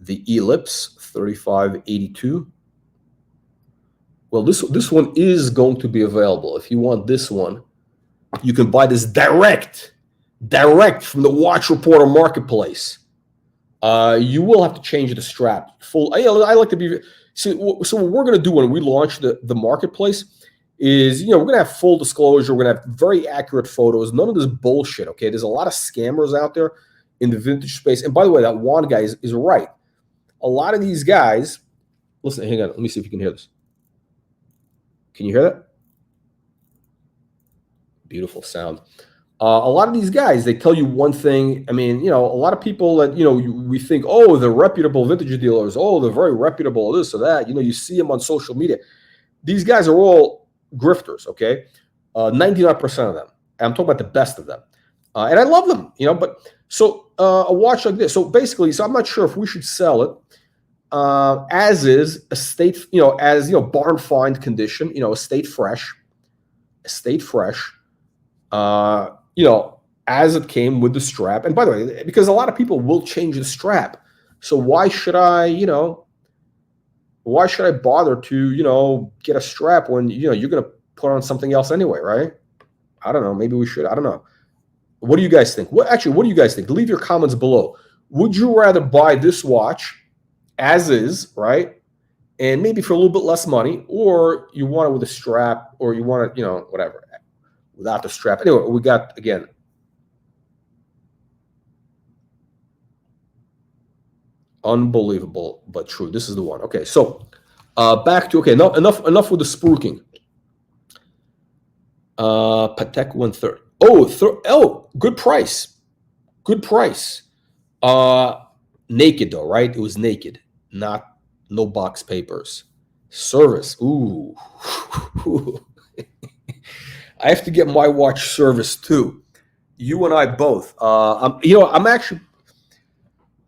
Ellipse 3582. Well, this one is going to be available. If you want this one, you can buy this direct from the Watch Reporter marketplace. You will have to change the strap. I like to be. So what we're going to do when we launch the marketplace is, we're going to have full disclosure. We're going to have very accurate photos. None of this bullshit, okay? There's a lot of scammers out there in the vintage space. And by the way, that Juan guy is right. A lot of these guys, listen, hang on. Let me see if you can hear this. Can you hear that? Beautiful sound. A lot of these guys, they tell you one thing. I mean, a lot of people that, we think, oh, they're reputable vintage dealers. Oh, they're very reputable, this or that. You see them on social media. These guys are all grifters, okay? 99% of them. I'm talking about the best of them. And I love them, but so a watch like this. So basically, I'm not sure if we should sell it as is, estate, barn find condition, estate fresh. As it came with the strap. And by the way, because a lot of people will change the strap. So why should I bother to, get a strap when, you're going to put on something else anyway, right? I don't know. Maybe we should. I don't know. What do you guys think? What do you guys think? Leave your comments below. Would you rather buy this watch as is, right? And maybe for a little bit less money, or you want it with a strap, or you want it, whatever, without the strap. Anyway, we got, again, unbelievable, but true. This is the one. Okay, so back to, okay, enough with the spruiking. Patek 130. Oh, good price. Good price. Naked though, right? It was naked, no box papers. Service. Ooh. I have to get my watch service too. You and I both. I'm actually,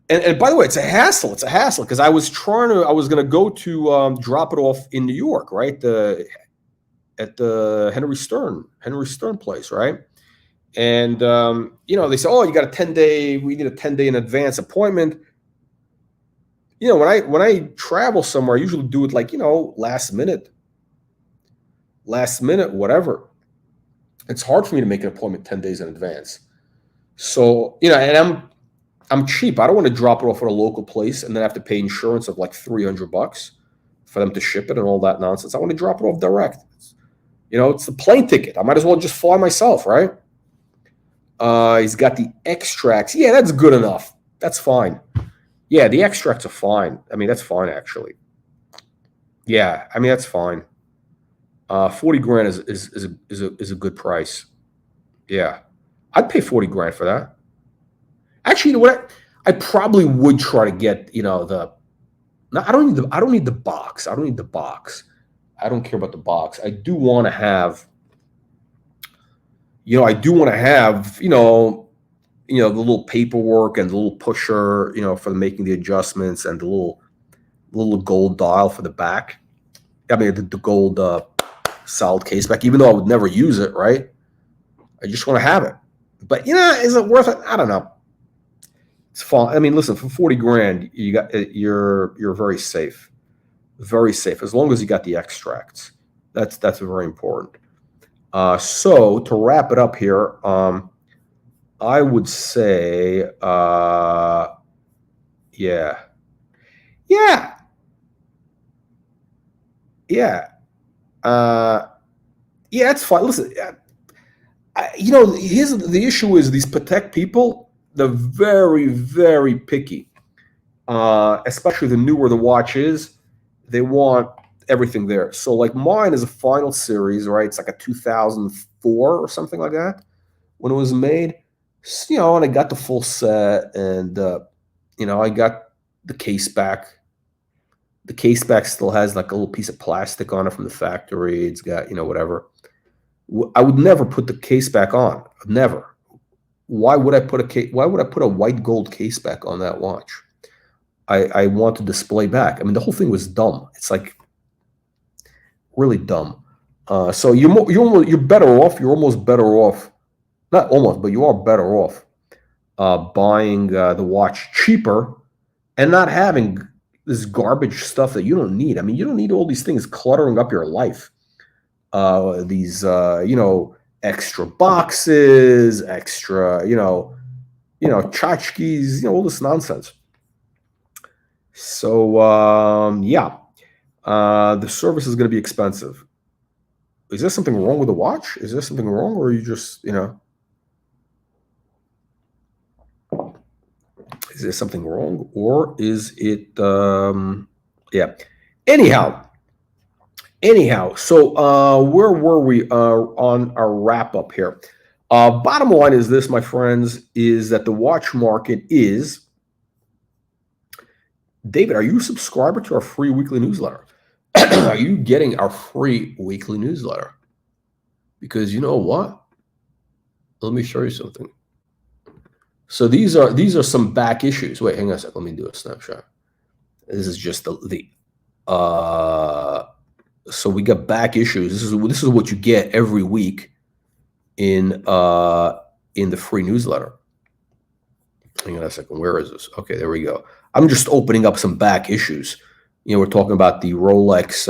and by the way, it's a hassle. It's a hassle because I was going to go to drop it off in New York, right? At the Henry Stern place, right? And they say, oh, you got a 10-day. We need a 10-day in advance appointment. When I travel somewhere, I usually do it like, last minute, whatever. It's hard for me to make an appointment 10 days in advance. So, and I'm cheap. I don't want to drop it off at a local place and then have to pay insurance of like $300 for them to ship it and all that nonsense. I want to drop it off direct. It's the plane ticket. I might as well just fly myself, right? He's got the extracts. Yeah, that's good enough. That's fine. Yeah, the extracts are fine. I mean, that's fine, actually. Yeah, I mean, that's fine. 40 grand is a good price. Yeah, I'd pay 40 grand for that. Actually, I probably would try to get, you know, no, I don't need the box. I don't need the box. I don't care about the box. I do want to have, you know, the little paperwork and the little pusher, you know, for making the adjustments, and the little gold dial for the back. I mean, the gold solid case back, even though I would never use it, right? I just want to have it. But, you know, is it worth it? I don't know. It's fun. I mean, listen, for 40 grand, you're very safe. Very safe, as long as you got the extracts. That's very important. So to wrap it up here, I would say, yeah, it's fine. Listen, you know, here's the issue: is these Patek people, they're very, very picky. Especially the newer the watch is, they want everything there. So like mine is a final series, right? It's like a 2004 or something like that when it was made. You know, and I got the full set, and you know, I got the case back. The case back still has like a little piece of plastic on it from the factory. It's got, you know, whatever. I would never put the case back on. Never. Why would I put a white gold case back on that watch? I want to display back. I mean, the whole thing was dumb. It's like really dumb. So you're better off. You're almost better off. Not almost, but you are better off buying the watch cheaper and not having this garbage stuff that you don't need. I mean, you don't need all these things cluttering up your life. These you know, extra boxes, extra, you know, tchotchkes, you know, all this nonsense. So yeah, the service is going to be expensive. Is there something wrong with the watch? Is there something wrong, or are you just, you know? Is there something wrong, or is it? Yeah. Anyhow. So where were we on our wrap up here? Bottom line is this, my friends, is that the watch market is. David, are you a subscriber to our free weekly newsletter? Are you getting our free weekly newsletter? Because you know what? Let me show you something. So these are some back issues. Wait, hang on a second. Let me do a snapshot. This is just so we got back issues. This is what you get every week in the free newsletter. Hang on a second. Where is this? Okay, there we go. I'm just opening up some back issues. You know, we're talking about the Rolex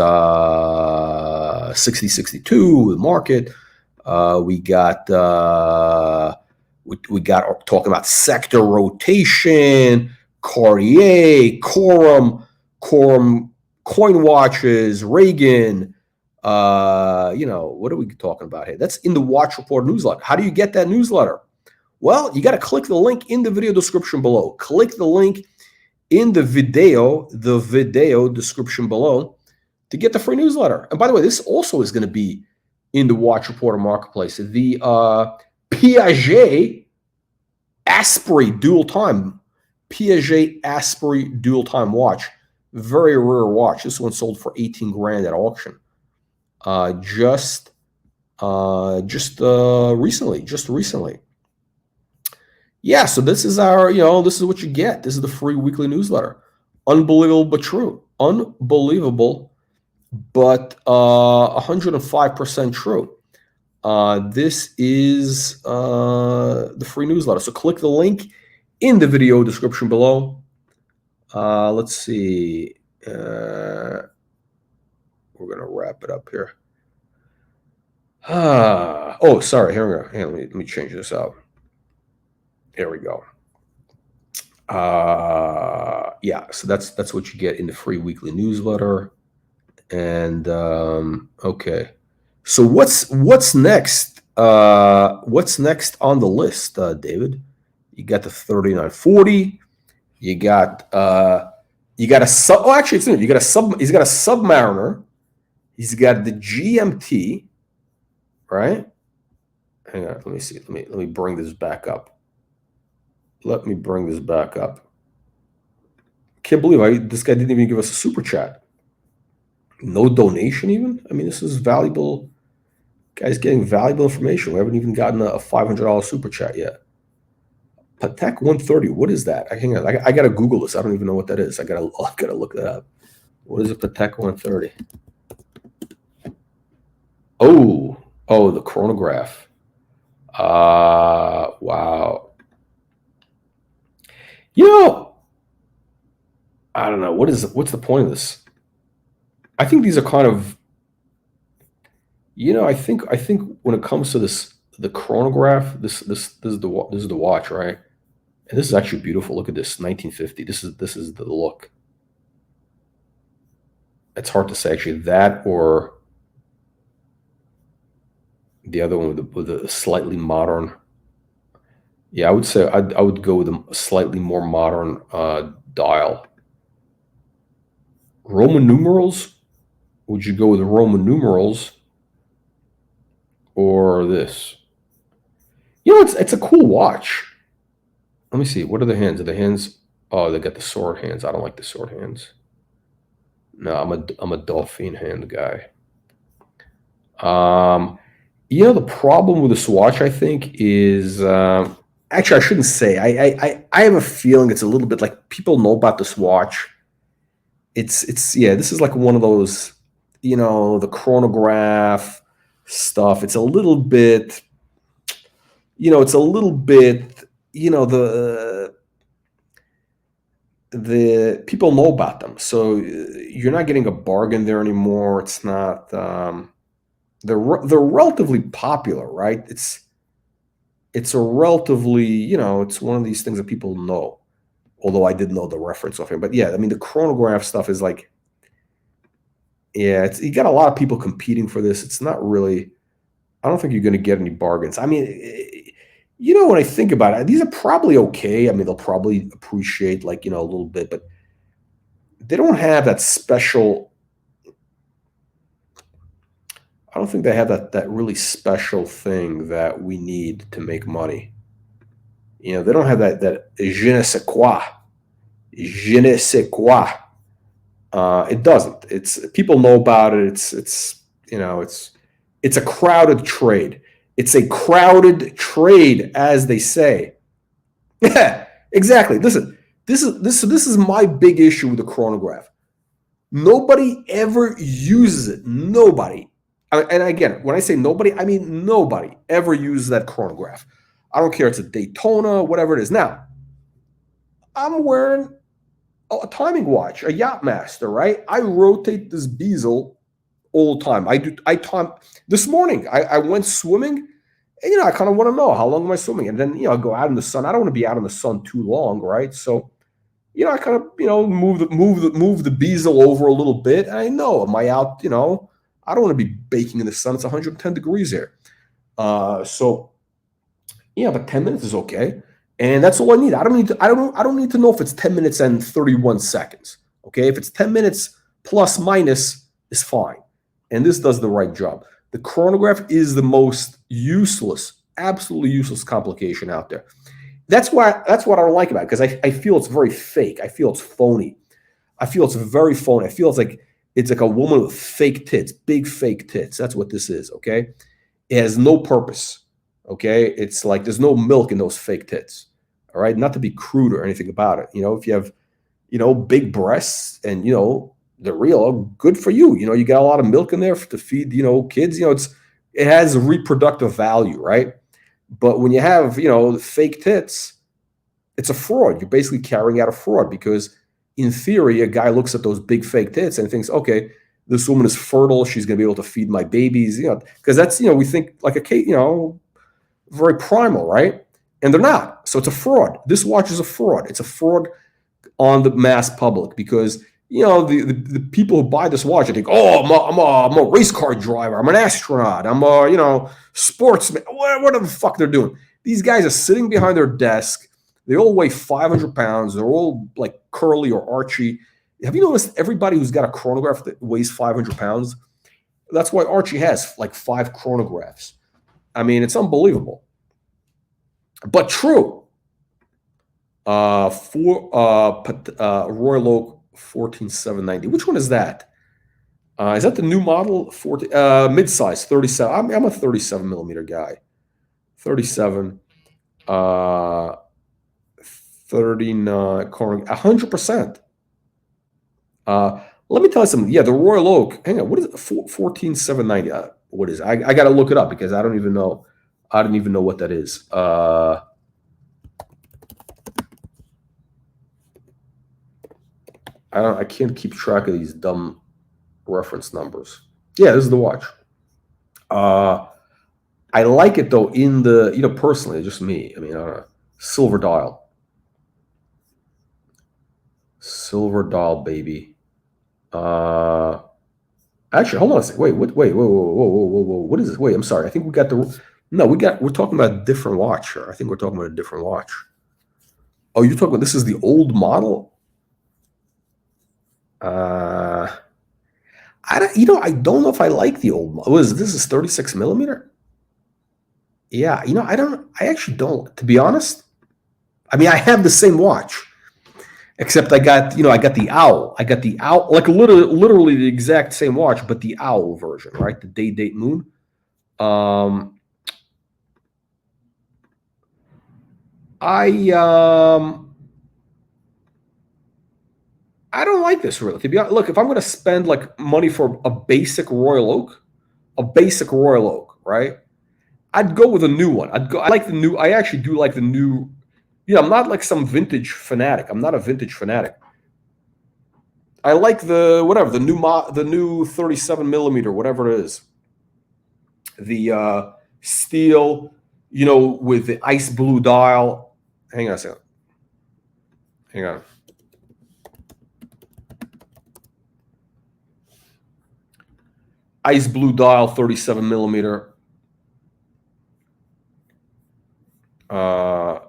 6062 market. We got talking about sector rotation, Cartier, Corum, coin watches, Reagan. You know, what are we talking about here? That's in the Watch Report newsletter. How do you get that newsletter? Well, you got to click the link in the video description below. Click the link in the video description below to get the free newsletter. And by the way, this also is going to be in the Watch Reporter Marketplace. The Piaget Asprey dual time watch. Very rare watch. This one sold for 18 grand at auction. Just recently. Yeah, so this is our, this is what you get. This is the free weekly newsletter. Unbelievable but true. Unbelievable but 105% true. This is the free newsletter. So click the link in the video description below. Let's see. We're going to wrap it up here. Oh, sorry. Here we go. Here, let me change this out. There we go. Yeah, so that's what you get in the free weekly newsletter. And okay. So what's next? What's next on the list, David? You got the 3940. You got a sub. Oh, actually, it's new. You got a sub. He's got a Submariner. He's got the GMT. Right. Hang on. Let me see. Let me bring this back up. Let me bring this back up. Can't believe this guy didn't even give us a super chat. No donation even? I mean, this is valuable. Guy's getting valuable information. We haven't even gotten a $500 super chat yet. Patek 130. What is that? Hang on. I gotta Google this. I don't even know what that is. I gotta look that up. What is a Patek 130? Oh, the chronograph. Wow. You know, I don't know. What's the point of this? I think these are kind of, I think when it comes to the chronograph, this is the watch, right? And this is actually beautiful. Look at this, 1950. This is the look. It's hard to say actually, that or the other one with a slightly modern. Yeah, I would say I would go with a slightly more modern dial. Roman numerals? Would you go with the Roman numerals or this? It's a cool watch. Let me see. What are the hands? Are the hands? Oh, they got the sword hands. I don't like the sword hands. No, I'm a dolphin hand guy. The problem with this watch, I think, is actually I shouldn't say. I have a feeling it's a little bit like people know about this watch. It's This is like one of those, the chronograph stuff. It's a little bit, it's a little bit, the people know about them, so you're not getting a bargain there anymore. It's not. They're relatively popular, right? It's a relatively, it's one of these things that people know. Although I didn't know the reference of him, but yeah, I mean the chronograph stuff is like, yeah, you got a lot of people competing for this. It's not really. I don't think you're going to get any bargains. I mean, when I think about it, these are probably okay. I mean, they'll probably appreciate like a little bit, but they don't have that special. I don't think they have that really special thing that we need to make money. They don't have that je ne sais quoi. Je ne sais quoi. It doesn't. It's people know about it. It's a crowded trade. It's a crowded trade, as they say. Yeah, exactly. Listen, this is my big issue with the chronograph. Nobody ever uses it. Nobody. And again, when I say nobody, I mean nobody ever uses that chronograph. I don't care. It's a Daytona, whatever it is. Now, I'm wearing a timing watch, a Yachtmaster, right? I rotate this bezel all the time. I time. This morning, I went swimming, and I kind of want to know how long am I swimming, and then I go out in the sun. I don't want to be out in the sun too long, right? So, I kind of move the bezel over a little bit. And I know, am I out? I don't want to be baking in the sun. It's 110 degrees here. So yeah, but 10 minutes is okay. And that's all I need. I don't need to know if it's 10 minutes and 31 seconds. Okay. If it's 10 minutes plus minus is fine. And this does the right job. The chronograph is the most useless, absolutely useless complication out there. That's what I don't like about it, because I feel it's very fake. I feel it's phony. I feel it's very phony. I feel it's like a woman with fake tits, big fake tits. That's what this is, okay? It has no purpose, okay? It's like there's no milk in those fake tits, all right? Not to be crude or anything about it. If you have, big breasts and, they're real, good for you. You got a lot of milk in there to feed, kids. It has a reproductive value, right? But when you have, fake tits, it's a fraud. You're basically carrying out a fraud, because in theory, a guy looks at those big fake tits and thinks, okay, this woman is fertile. She's going to be able to feed my babies, because that's, we think like very primal, right? And they're not. So it's a fraud. This watch is a fraud. It's a fraud on the mass public, because, the people who buy this watch, I think, oh, I'm a race car driver. I'm an astronaut. I'm a, sportsman, whatever the fuck they're doing. These guys are sitting behind their desk. They all weigh 500 pounds. They're all like curly or Archie. Have you noticed everybody who's got a chronograph that weighs 500 pounds? That's why Archie has like 5 chronographs. I mean, it's unbelievable. But true. Royal Oak 14790. Which one is that? Is that the new model? Mid-size 37. I'm a 37 millimeter guy. 37. 39. 100%. Let me tell you something. Yeah, the Royal Oak. Hang on. What is it? 14790. What is it? I got to look it up because I don't even know. I don't even know what that is. I can't keep track of these dumb reference numbers. Yeah, this is the watch. I like it though in the, personally, just me. I mean, silver dial. Silver dial, baby. Actually, hold on a second. Wait, whoa. What is this? Wait, I'm sorry. I think we got we're talking about a different watch here. I think we're talking about a different watch. Oh, you're talking about, this is the old model? I don't know if I like the old model. This is 36 millimeter? Yeah, I actually don't, to be honest. I mean, I have the same watch, except I got the owl. I got the owl, like literally the exact same watch, but the owl version, right? The day, date, moon. I don't like this really. To be honest, look, if I'm going to spend like money for a basic Royal Oak, right? I'd go with a new one. I like the new. I actually do like the new. I'm not like some vintage fanatic. I'm not a vintage fanatic. I like the new 37 millimeter, whatever it is. The steel, with the ice blue dial. Hang on a second. Hang on. Ice blue dial, 37 millimeter.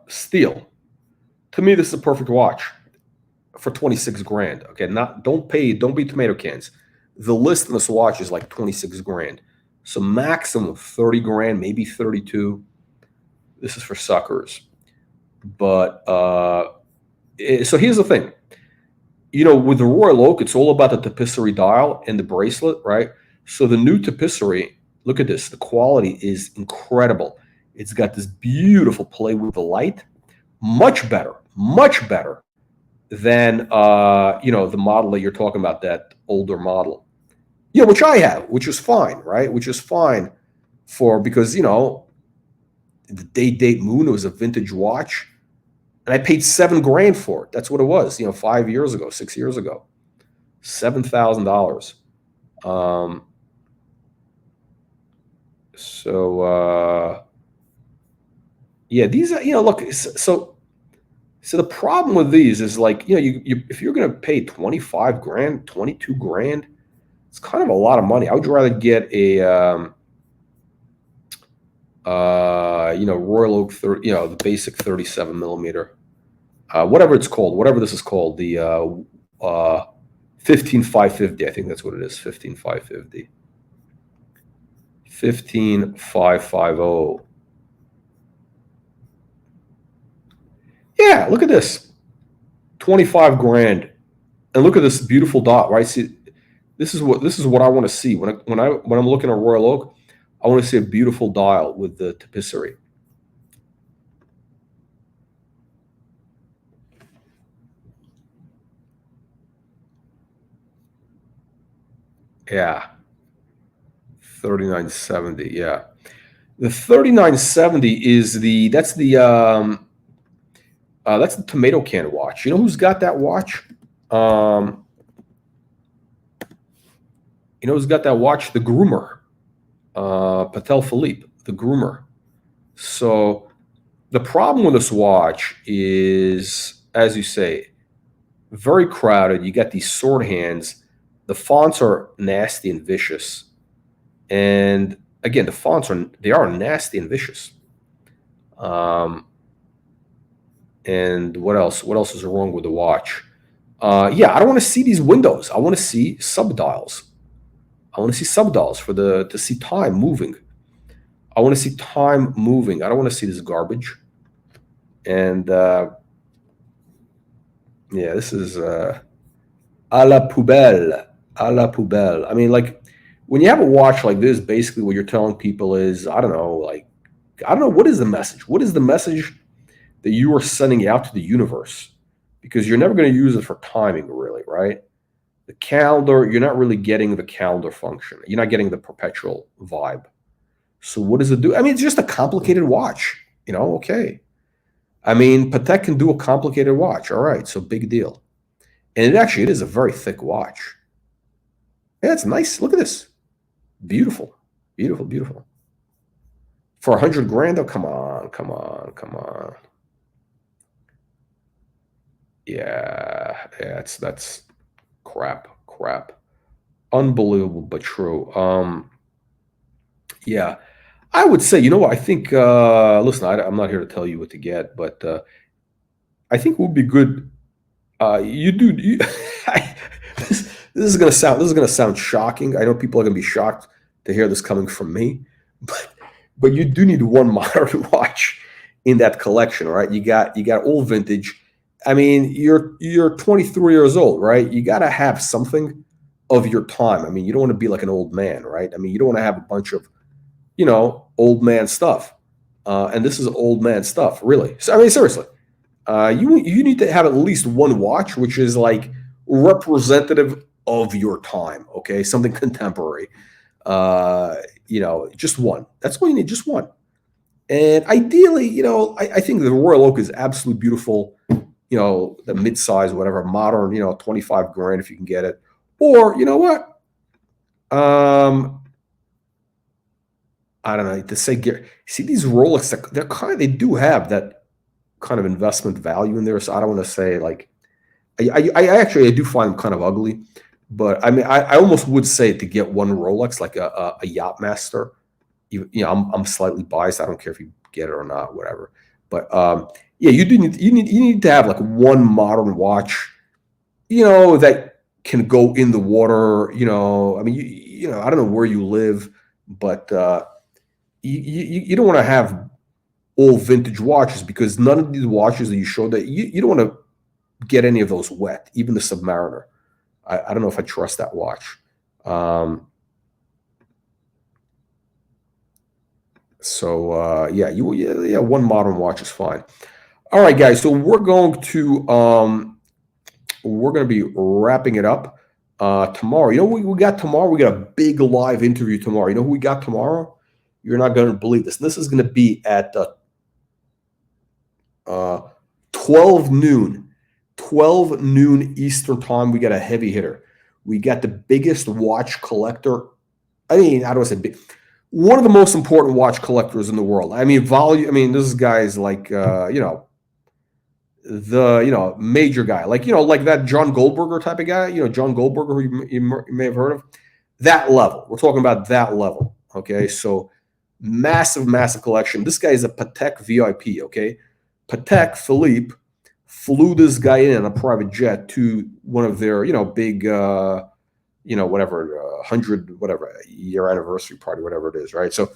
Steel. To me, this is a perfect watch for 26 grand. Okay, don't be tomato cans. The list on this watch is like 26 grand. So maximum 30 grand, maybe 32. This is for suckers. But so here's the thing. With the Royal Oak, it's all about the tapisserie dial and the bracelet, right? So the new tapisserie, look at this. The quality is incredible. It's got this beautiful play with the light. Much better than the model that you're talking about, that older model. Which I have, which is fine, right? Which is fine because the day, date, moon, it was a vintage watch. And I paid $7 grand for it. That's what it was, 5 years ago, 6 years ago. $7,000. Yeah, these are, look, so the problem with these is like, if you're going to pay 25 grand, 22 grand, it's kind of a lot of money. I would rather get a, Royal Oak, the basic 37 millimeter, whatever it's called, whatever this is called, the 15550. I think that's what it is, 15550. 15550. Yeah, look at this. 25 grand. And look at this beautiful dot, right? See, this is what I want to see. When I'm looking at Royal Oak, I want to see a beautiful dial with the tapisserie. Yeah. 3970, yeah. The 3970 is that's the tomato can watch. You know who's got that watch? Who's got that watch? The groomer. Patek Philippe, the groomer. So the problem with this watch is, as you say, very crowded. You got these sword hands. The fonts are nasty and vicious. And again, the fonts are nasty and vicious. And what else? What else is wrong with the watch? Yeah, I don't want to see these windows. I want to see subdials. I want to see subdials to see time moving. I want to see time moving. I don't want to see this garbage. And Yeah, this is à la poubelle. À la poubelle. I mean, like, when you have a watch like this, basically what you're telling people is, I don't know, like, I don't know, what is the message? What is the message that you are sending out to the universe? Because you're never going to use it for timing, really, right? The calendar, you're not really getting the calendar function. You're not getting the perpetual vibe. So what does it do? I mean, it's just a complicated watch, okay. I mean, Patek can do a complicated watch. All right, so big deal. And it is a very thick watch. Yeah, it's nice. Look at this. Beautiful. Beautiful, beautiful. For 100 grand, oh, come on, come on, come on. Yeah, that's crap. Unbelievable, but true. Yeah. I would say, you know what? I think, listen, I'm not here to tell you what to get, but I think it would be good. This is gonna sound shocking. I know people are gonna be shocked to hear this coming from me, but you do need one modern watch in that collection, right? You got old vintage. I mean, you're 23 years old, right? You got to have something of your time. I mean, you don't want to be like an old man, right? I mean, you don't want to have a bunch of old man stuff. And this is old man stuff, really. So, I mean, seriously, you need to have at least one watch, which is like representative of your time. Okay, something contemporary. Just one. That's all you need, just one. And ideally, I think the Royal Oak is absolutely beautiful. The mid-size, whatever, modern, 25 grand if you can get it. Or you know what? I don't know to say. See these Rolex, they do have that kind of investment value in there. So I don't want to say like I do find them kind of ugly, but I mean I almost would say to get one Rolex like a Yachtmaster. I'm slightly biased. I don't care if you get it or not, whatever. But yeah, you need to have like one modern watch, that can go in the water. I mean I don't know where you live, but you don't want to have old vintage watches because none of these watches that you showed that you don't want to get any of those wet, even the Submariner. I don't know if I trust that watch. Yeah, one modern watch is fine. All right, guys. So we're going to be wrapping it up tomorrow. You know what we got tomorrow? We got a big live interview tomorrow. You know who we got tomorrow? You're not going to believe this. This is going to be at 12 noon. 12 noon Eastern time. We got a heavy hitter. We got the biggest watch collector. I mean, how do I say big? One of the most important watch collectors in the world. I mean, volume. I mean, this guy's like, the major guy, like like that John Goldberger type of guy. John Goldberger, who you may have heard of. That level. We're talking about that level. Okay, so massive collection. This guy is a Patek VIP. Okay, Patek Philippe flew this guy in a private jet to one of their big whatever 100 whatever year anniversary party, whatever it is, right? So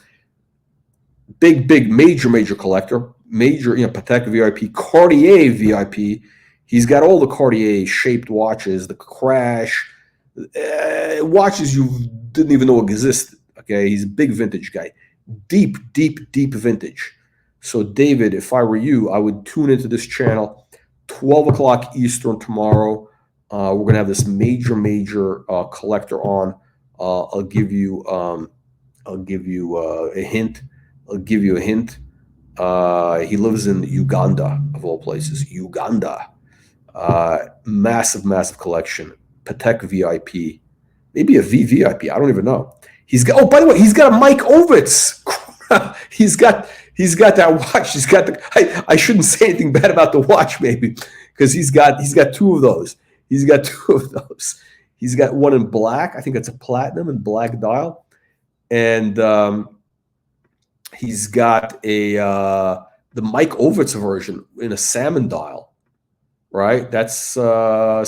big major collector, major Patek VIP, Cartier VIP. He's got all the Cartier shaped watches, the crash watches you didn't even know existed. Okay, he's a big vintage guy, deep vintage. So David, if I were you, I would tune into this channel 12 o'clock Eastern tomorrow. We're going to have this major collector on. I'll give you a hint. He lives in Uganda, of all places. Uganda. Massive collection. Patek VIP. Maybe a VVIP. I don't even know. By the way, he's got a Mike Ovitz. he's got that watch. He's got I shouldn't say anything bad about the watch, maybe, because he's got two of those. He's got one in black. I think it's a platinum and black dial, and he's got the Mike Ovitz version in a salmon dial. Right, that's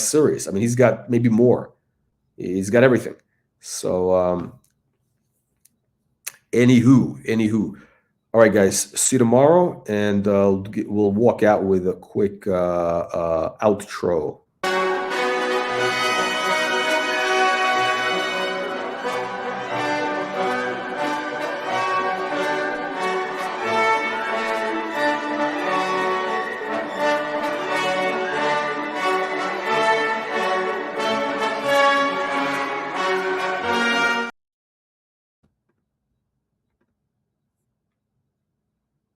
serious. I mean, he's got maybe more. He's got everything. So, anywho. All right, guys. See you tomorrow, and we'll walk out with a quick outro.